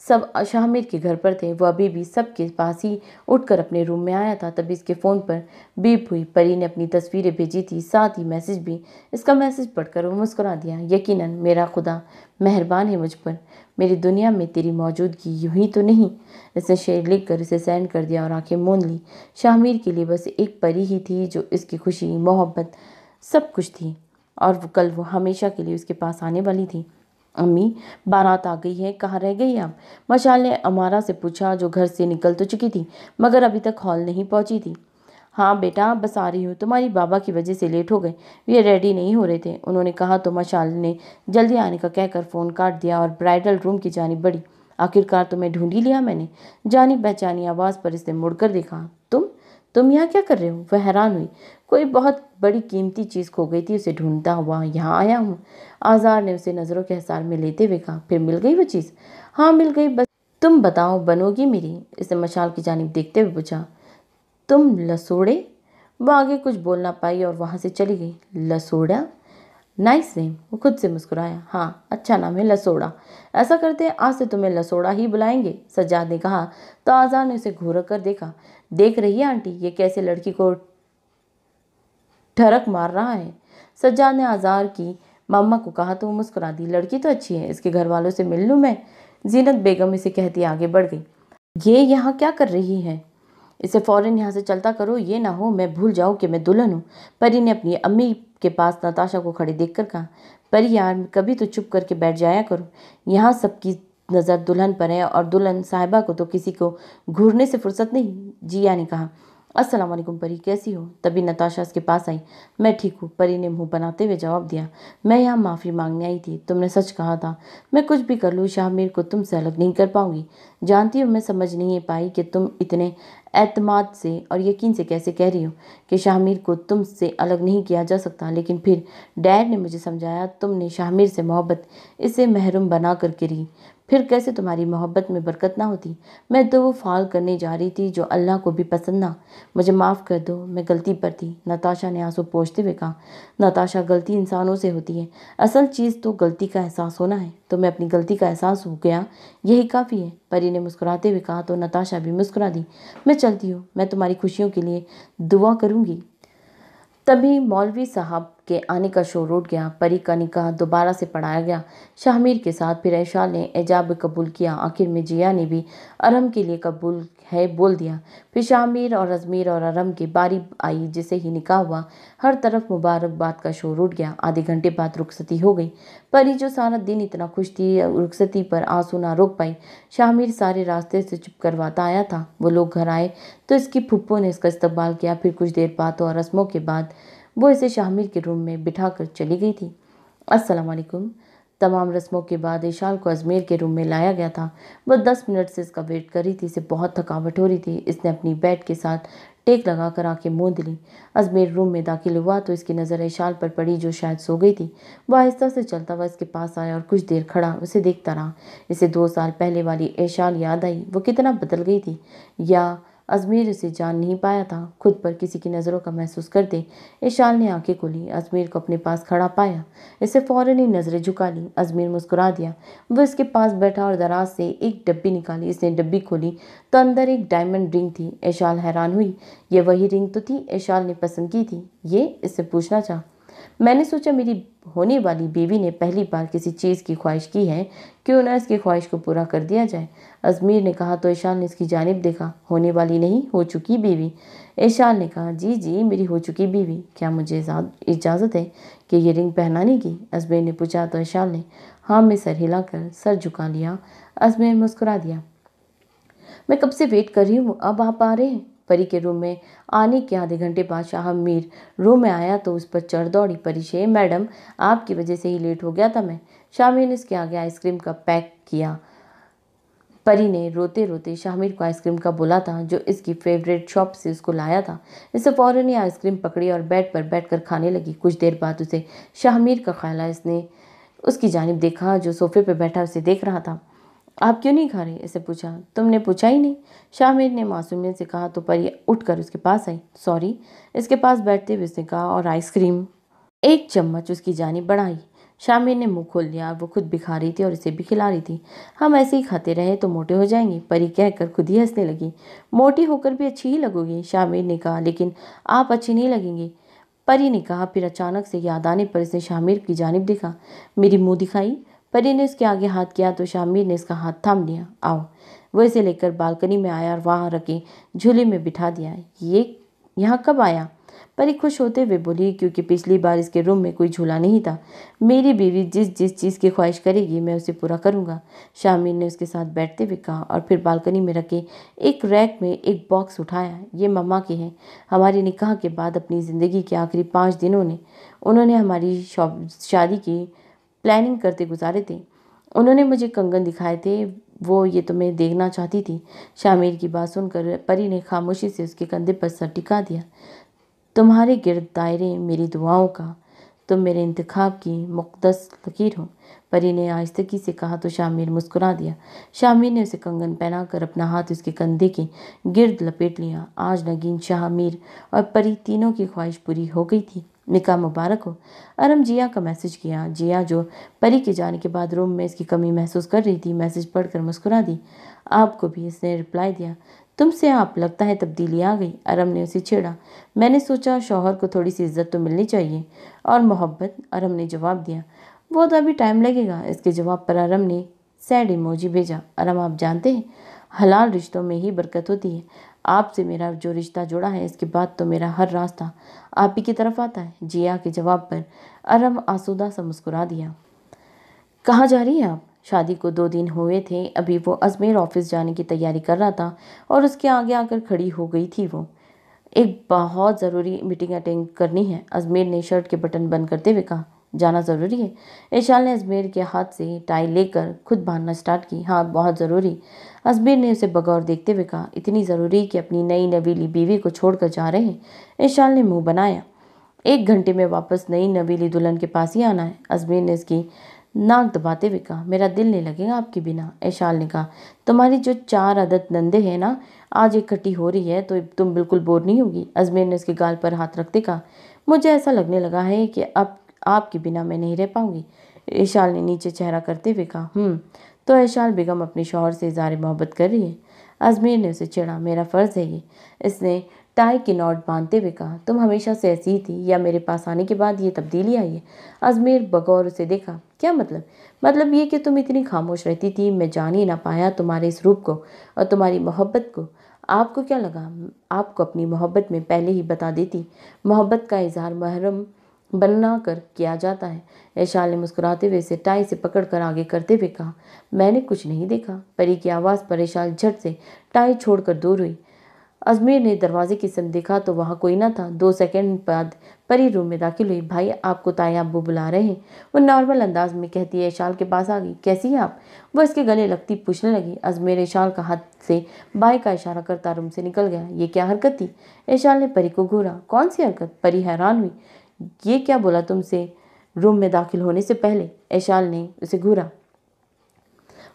सब शामिर के घर पर थे। वह अभी भी सबके पास ही उठकर अपने रूम में आया था। तभी इसके फ़ोन पर बीप हुई। परी ने अपनी तस्वीरें भेजी थी, साथ ही मैसेज भी। इसका मैसेज पढ़कर वो मुस्कुरा दिया। यकीनन मेरा खुदा मेहरबान है मुझ पर। मेरी दुनिया में तेरी मौजूदगी यूं ही तो नहीं। इसने शेर लिख कर इसे सेंड कर दिया और आंखें मूंद ली। शामिर के लिए बस एक परी ही थी जो इसकी खुशी, मोहब्बत, सब कुछ थी। और कल वो हमेशा के लिए उसके पास आने वाली थी। अम्मी, बारात आ गई है, कहाँ रह गई आप? मशाल ने अमारा से पूछा, जो घर से निकल तो चुकी थी मगर अभी तक हॉल नहीं पहुंची थी। हाँ बेटा, बस आ रही हूँ। तुम्हारी बाबा की वजह से लेट हो गए, वे रेडी नहीं हो रहे थे, उन्होंने कहा। तो मशाल ने जल्दी आने का कहकर फ़ोन काट दिया और ब्राइडल रूम की जानिब बढ़ी। आखिरकार तुम्हें ढूंढ ही लिया मैंने, जानी पहचानी आवाज़ पर इसने मुड़कर देखा। तुम यहाँ क्या कर रहे हो? वह हैरान हुई। कोई बहुत बड़ी कीमती चीज़ खो गई थी, उसे ढूंढता हुआ यहाँ आया हूँ। आज़ार ने उसे नज़रों के हिसार में लेते हुए कहा। फिर मिल गई वो चीज़? हाँ मिल गई, बस तुम बताओ बनोगी मेरी? इसने मशाल की जानिब देखते हुए पूछा। तुम लसोड़े? वो आगे कुछ बोल ना पाई और वहाँ से चली गई। लसोड़ा? Nice name. वो खुद से मुस्कुराया। हाँ अच्छा नाम है, लसोड़ा। ऐसा करते हैं आज से तुम्हें लसोड़ा ही बुलाएंगे, सज्जाद ने कहा। तो आज़ाद ने उसे घूर कर देखा। देख रही है आंटी, ये कैसे लड़की को ठरक मार रहा है। सज्जाद ने आज़ाद की मम्मा को कहा तो वो मुस्कुरा दी। लड़की तो अच्छी है, इसके घर वालों से मिल लूँ मैं? जीनत बेगम इसे कहती आगे बढ़ गई। ये यहाँ क्या कर रही है? इसे फौरन यहाँ से चलता करो, ये ना हो मैं भूल जाऊँ कि मैं दुल्हन हूँ। परी ने अपनी अम्मी के पास नताशा को खड़े देखकर कहा। परी यार, कभी तो चुप करके बैठ जाया करो। यहाँ सबकी नज़र दुल्हन पर है और दुल्हन साहिबा को तो किसी को घूरने से फुर्सत नहीं। जिया ने कहा। अस्सलाम वालेकुम परी, कैसी हो? तभी नताशा उसके पास आई। मैं ठीक हूँ, परी ने मुंह बनाते हुए जवाब दिया। मैं यहाँ माफ़ी मांगने आई थी, तुमने सच कहा था। मैं कुछ भी कर लूँ शामिर को तुमसे अलग नहीं कर पाऊंगी। जानती हूँ मैं समझ नहीं पाई कि तुम इतने एतमाद से और यकीन से कैसे कह रही हो कि शामिर को तुमसे अलग नहीं किया जा सकता, लेकिन फिर डैड ने मुझे समझाया तुमने शामिर से मोहब्बत इसे महरूम बना कर गिरी। फिर कैसे तुम्हारी मोहब्बत में बरकत ना होती? मैं तो वो फाल करने जा रही थी जो अल्लाह को भी पसंद ना। मुझे माफ़ कर दो, मैं गलती पर थी, नताशा ने आंसू पोंछते हुए कहा। नताशा, गलती इंसानों से होती है, असल चीज़ तो गलती का एहसास होना है। तो मैं अपनी गलती का एहसास हो गया, यही काफ़ी है, परी ने मुस्कुराते हुए कहा। तो नताशा भी मुस्कुरा दी। मैं चलती हूँ, मैं तुम्हारी खुशियों के लिए दुआ करूँगी। तभी मौलवी साहब के आने का शोर उठ गया। परी का निकाह दोबारा से पढ़ाया गया शामिर के साथ। फिर ऐशा ने एजाब कबूल किया। आखिर में जिया ने भी अरम के लिए कबूल है बोल दिया। फिर शामिर और अजमेर और अरम की बारी आई। जिसे ही निकाह हुआ, हर तरफ मुबारकबाद का शोर उठ गया। आधे घंटे बाद रुखसती हो गई। परी जो सारा दिन इतना खुश थी, रुखसती पर आंसू ना रोक पाई। शामिर सारे रास्ते से चुप करवाता आया था। वो लोग घर आए तो इसकी फुप्पो ने इसका इस्तकबाल किया। फिर कुछ देर बातों और रस्मों के बाद वो इसे शामिर के रूम में बिठा कर चली गई थी। अस्सलाम वालेकुम। तमाम रस्मों के बाद इशाल को अजमेर के रूम में लाया गया था। वह 10 मिनट से इसका वेट कर रही थी। इसे बहुत थकावट हो रही थी। इसने अपनी बेड के साथ टेक लगाकर आंखें मूंद ली। अजमेर रूम में दाखिल हुआ तो इसकी नज़र इशाल पर पड़ी, जो शायद सो गई थी। वह आहिस्ता से चलता हुआ इसके पास आया और कुछ देर खड़ा उसे देखता रहा। इसे 2 साल पहले वाली इशाल याद आई। वो कितना बदल गई थी, या अजमेर उसे जान नहीं पाया था। खुद पर किसी की नज़रों का महसूस करते इशाल ने आंखें खोली। अजमेर को अपने पास खड़ा पाया। इसे फौरन ही नज़रें झुका ली। अजमेर मुस्कुरा दिया। वो इसके पास बैठा और दराज से एक डब्बी निकाली। इसने डब्बी खोली तो अंदर एक डायमंड रिंग थी। इशाल हैरान हुई। ये वही रिंग तो थी इशाल ने पसंद की थी। ये इससे पूछना चाहा। मैंने सोचा मेरी होने वाली बीवी ने पहली बार किसी चीज़ की ख्वाहिश की है, क्यों ना इसकी ख्वाहिश को पूरा कर दिया जाए। अजमेर ने कहा तो ईशान ने इसकी जानिब देखा। होने वाली नहीं, हो चुकी बीवी। ईशान ने कहा, जी जी, मेरी हो चुकी बीवी। क्या मुझे इजाज़त है कि ये रिंग पहनाने की? अजमेर ने पूछा तो ईशान ने हाँ में सर हिलाकर सर झुका लिया। अजमेर मुस्कुरा दिया। मैं कब से वेट कर रही हूँ, अब आप आ रहे हैं। परी के रूम में आने के आधे घंटे बाद शाह मीर रूम में आया तो उस पर चढ़ दौड़ी। परी से, मैडम आपकी वजह से ही लेट हो गया था मैं। शामिर ने इसके आगे आइसक्रीम का पैक किया। परी ने रोते रोते शामिर को आइसक्रीम का बोला था जो इसकी फेवरेट शॉप से उसको लाया था। इससे फौरन ही आइसक्रीम पकड़ी और बेड पर बैठकर खाने लगी। कुछ देर बाद उसे शामिर का ख्याल आया। इसने उसकी जानिब देखा जो सोफे पर बैठा उसे देख रहा था। आप क्यों नहीं खा रहे? इसे पूछा। तुमने पूछा ही नहीं, शामिर ने मासूमियत से कहा तो परी उठकर उसके पास आई। सॉरी, इसके पास बैठते हुए उसने कहा, और आइसक्रीम? एक चम्मच उसकी जानिब बढ़ाई। शामिर ने मुंह खोल लिया। वो खुद भी खा रही थी और इसे भी खिला रही थी। हम ऐसे ही खाते रहे तो मोटे हो जाएंगे, परी कहकर खुद ही हंसने लगी। मोटी होकर भी अच्छी ही लगोगी, शामिर ने कहा, लेकिन आप अच्छी नहीं लगेंगी, परी ने कहा। फिर अचानक से याद आने पर इसने शामिर की जानिब देखा। मेरी मुंह दिखाई। परी ने उसके आगे हाथ किया तो शामिर ने इसका हाथ थाम लिया। आओ। वो इसे लेकर बालकनी में आया और वहां रखे झूले में बिठा दिया। ये यहाँ कब आया? परी खुश होते हुए बोली, क्योंकि पिछली बार इसके रूम में कोई झूला नहीं था। मेरी बीवी जिस जिस चीज़ की ख्वाहिश करेगी मैं उसे पूरा करूँगा, शामिर ने उसके साथ बैठते हुए कहा। और फिर बालकनी में रखे एक रैक में एक बॉक्स उठाया। ये मम्मा के हैं। हमारे निकाह के बाद अपनी ज़िंदगी के आखिरी 5 दिनों ने उन्होंने हमारी शादी की प्लानिंग करते गुजारे थे। उन्होंने मुझे कंगन दिखाए थे, वो ये तुम्हें देखना चाहती थी। शामिर की बात सुनकर परी ने खामोशी से उसके कंधे पर सर टिका दिया। तुम्हारे गिर्द दायरे मेरी दुआओं का, तुम मेरे इंतखाब की मुक़द्दस लकीर हो, परी ने आहिस्तगी से कहा तो शामिर मुस्कुरा दिया। शामिर ने उसे कंगन पहनाकर अपना हाथ उसके कंधे के गिर्द लपेट लिया। आज नगीन, शामिर और परी तीनों की ख्वाहिश पूरी हो गई थी। निकाह मुबारक हो। अरम जिया का मैसेज किया। जिया जो परी के जाने के बाद रूम में इसकी कमी महसूस कर रही थी, मैसेज पढ़कर मुस्कुरा दी। आपको भी, इसने रिप्लाई दिया। तुमसे आप, लगता है तब्दीली आ गई। अरम ने उसे छेड़ा। मैंने सोचा शौहर को थोड़ी सी इज्जत तो मिलनी चाहिए, और मोहब्बत, अरम ने जवाब दिया। वो तो अभी टाइम लगेगा। इसके जवाब पर अरम ने सैड इमोजी भेजा। अरम, आप जानते हैं हलाल रिश्तों में ही बरकत होती है। आपसे मेरा जो रिश्ता जुड़ा है, इसके बाद तो मेरा हर रास्ता आप ही की तरफ आता है। जिया के जवाब पर अरम आसूदा सा मुस्कुरा दिया। कहाँ जा रही हैं आप? शादी को 2 दिन हुए थे। अभी वो अजमेर ऑफिस जाने की तैयारी कर रहा था और उसके आगे आकर खड़ी हो गई थी। वो एक बहुत ज़रूरी मीटिंग अटेंड करनी है, अजमेर ने शर्ट के बटन बंद करते हुए कहा। जाना ज़रूरी है? ऐशाल ने अजमेर के हाथ से टाई लेकर खुद बांधना स्टार्ट की। हाँ, बहुत ज़रूरी, अजमेर ने उसे बगौर देखते हुए कहा। इतनी ज़रूरी कि अपनी नई नवीली बीवी को छोड़कर जा रहे हैं? ऐशाल ने मुंह बनाया। 1 घंटे में वापस नई नवीली दुल्हन के पास ही आना है, अजमेर ने इसकी नाक दबाते हुए कहा। मेरा दिल नहीं लगेगा आपके बिना, ऐशाल ने कहा। तुम्हारी जो 4 अदद नंदे हैं ना, आज इकट्ठी हो रही है तो तुम बिल्कुल बोर नहीं होगी, अजमेर ने उसके गाल पर हाथ रखते कहा। मुझे ऐसा लगने लगा है कि अब आपके बिना मैं नहीं रह पाऊंगी, ऐशाल ने नीचे चेहरा करते हुए कहा। तो ऐशाल बेगम अपने शौहर से इज़हार मोहब्बत कर रही है, अजमेर ने उसे चिढ़ा। मेरा फ़र्ज़ है ये, इसने टाई की नॉट बांधते हुए कहा। तुम हमेशा से ऐसी ही थी या मेरे पास आने के बाद ये तब्दीली आई है? अजमेर बगौर उसे देखा। क्या मतलब? मतलब ये कि तुम इतनी खामोश रहती थी, मैं जान ही ना पाया तुम्हारे इस रूप को और तुम्हारी मोहब्बत को। आपको क्या लगा आपको अपनी मोहब्बत में पहले ही बता देती? मोहब्बत का इजहार महरम बनना कर किया जाता है, ऐशाल ने मुस्कुराते हुए इसे टाई से पकड़कर आगे करते हुए कहा। मैंने कुछ नहीं देखा, परी की आवाज़ पर ऐशाल झट से टाई छोड़कर दूर हुई। अजमेर ने दरवाजे की तरफ देखा तो वहाँ कोई न था। 2 सेकंड बाद परी रूम में दाखिल हुई। भाई, आपको ताया अब्बू बुला रहे हैं, वो नॉर्मल अंदाज में कहती है। ऐशाल के पास आ गई। कैसी है आप? वो इसके गले लगती पूछने लगी। अजमेर ऐशाल का हाथ से बाई का इशारा करता रूम से निकल गया। ये क्या हरकत थी? ऐशाल ने परी को घूरा। कौन सी हरकत? परी हैरान हुई। ये क्या बोला तुमसे रूम में दाखिल होने से पहले? ऐशाल ने उसे घूरा।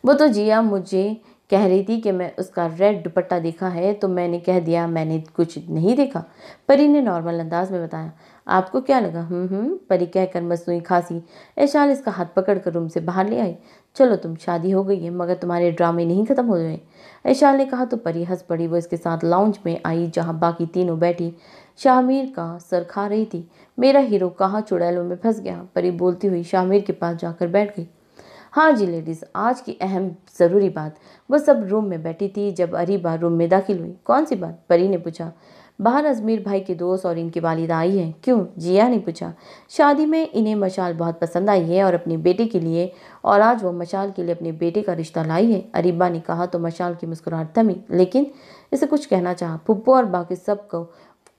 वो तो जिया मुझे कह रही थी कि मैं उसका रेड दुपट्टा देखा है तो मैंने कह दिया मैंने कुछ नहीं देखा, परी ने नॉर्मल अंदाज में बताया। आपको क्या लगा? परी कहकर मसनूई खांसी ऐशाल इसका हाथ पकड़कर रूम से बाहर ले आई। चलो तुम, शादी हो गई है मगर तुम्हारे ड्रामे नहीं खत्म हो गए। ऐशाल ने कहा तो परी हंस पड़ी। वो इसके साथ लाउंज में आई जहां बाकी तीनों बैठी शाहमीर का सर खा रही थी। मेरा हीरो कहाँ चुड़ैलों में फंस गया? परी बोलती हुई शाहमीर के पास जाकर बैठ गई। हाँ जी लेडीज, आज की अहम ज़रूरी बात। वह सब रूम में बैठी थी जब अरीबा रूम में दाखिल हुई। कौन सी बात? परी ने पूछा। बाहर अजमीर भाई के दोस्त और इनकी वालिदा आई हैं। क्यों? जिया ने पूछा। शादी में इन्हें मशाल बहुत पसंद आई है और अपनी बेटे के लिए, और आज वो मशाल के लिए अपने बेटे का रिश्ता लाई है। अरीबा ने कहा तो मशाल की मुस्कुराहट थमी, लेकिन इसे कुछ कहना चाहा। फुप्पो और बाकी सबको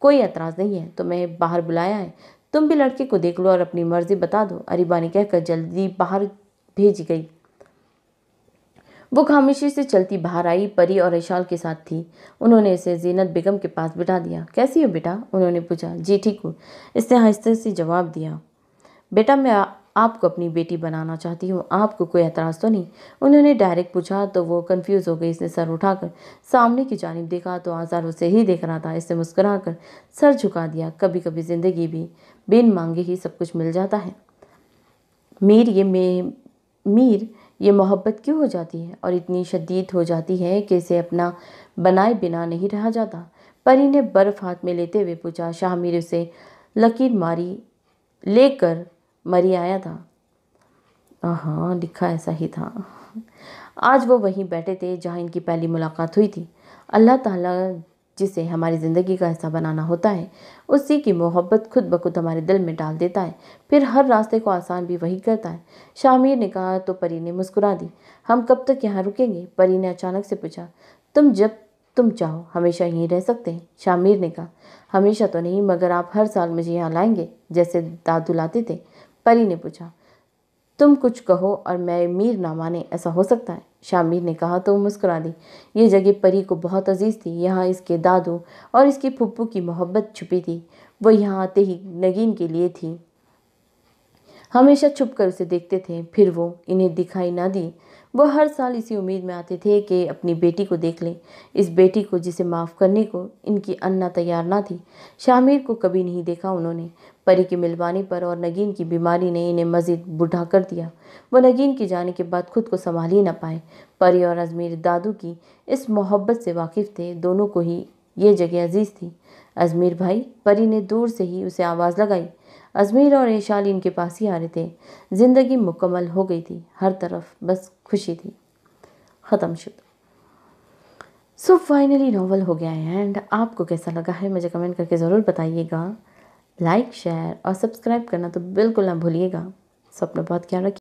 कोई एतराज़ नहीं है, तुम्हें बाहर बुलाया है। तुम भी लड़के को देख लो और अपनी मर्जी बता दो, अरीबा ने कहकर जल्दी बाहर भेजी गई। वो खामोशी से चलती बाहर आई। परी और ऐशाल के साथ थी। उन्होंने इसे जीनत बेगम के पास बिठा दिया। कैसी हो बेटा? उन्होंने पूछा। जी ठीक हूँ, इसने आहिस्ते से जवाब दिया। बेटा मैं आपको अपनी बेटी बनाना चाहती हूँ, आपको कोई एतराज़ तो नहीं? उन्होंने डायरेक्ट पूछा तो वो कंफ्यूज हो गई। इसने सर उठाकर सामने की जानिब देखा तो आज़ार उसे ही देख रहा था। इसने मुस्कुराकर सर झुका दिया। कभी कभी ज़िंदगी भी बिन मांगे ही सब कुछ मिल जाता है। मीर ये मोहब्बत क्यों हो जाती है और इतनी शदीद हो जाती है कि इसे अपना बनाए बिना नहीं रहा जाता? परी ने बर्फ हाथ में लेते हुए पूछा। शाहमीर उसे लकीर मारी लेकर मरी आया था। हाँ, लिखा ऐसा ही था। आज वो वहीं बैठे थे जहाँ इनकी पहली मुलाकात हुई थी। अल्लाह ताला जिसे हमारी ज़िंदगी का हिस्सा बनाना होता है, उसी की मोहब्बत खुद ब खुद हमारे दिल में डाल देता है, फिर हर रास्ते को आसान भी वही करता है। शामिर ने कहा तो परी ने मुस्कुरा दी। हम कब तक यहाँ रुकेंगे? परी ने अचानक से पूछा। जब तुम चाहो हमेशा यहीं रह सकते हैं, शामिर ने कहा। हमेशा तो नहीं, मगर आप हर साल मुझे यहाँ लाएंगे जैसे दादू लाते थे? परी ने पूछा। तुम कुछ कहो और मैं मीर ना माने, ऐसा हो सकता है? शामिर ने कहा तो मुस्कुरा दी। ये जगह परी को बहुत अजीज थी। यहाँ इसके दादू और इसकी फुप्पू की मोहब्बत छुपी थी। वो यहाँ आते ही नगीन के लिए थी। हमेशा छुप कर उसे देखते थे, फिर वो इन्हें दिखाई ना दी। वो हर साल इसी उम्मीद में आते थे कि अपनी बेटी को देख लें, इस बेटी को जिसे माफ़ करने को इनकी अन्ना तैयार ना थी। शामिर को कभी नहीं देखा उन्होंने। परी के मिलवाने पर और नगीन की बीमारी ने इन्हें मजीद बूढ़ा कर दिया। वो नगीन के जाने के बाद खुद को संभाल ही ना पाए। परी और अजमेर दादू की इस मोहब्बत से वाकिफ़ थे। दोनों को ही ये जगह अजीज़ थी। अजमेर भाई, परी ने दूर से ही उसे आवाज़ लगाई। अजमेर और ऐशाल इनके पास ही आ रहे थे। जिंदगी मुकम्मल हो गई थी, हर तरफ बस खुशी थी। ख़त्म शुरू। सो फाइनली नॉवल हो गया है एंड आपको कैसा लगा है मुझे कमेंट करके ज़रूर बताइएगा। लाइक, शेयर और सब्सक्राइब करना तो बिल्कुल ना भूलिएगा। सो अपना बहुत ख्याल रखिए।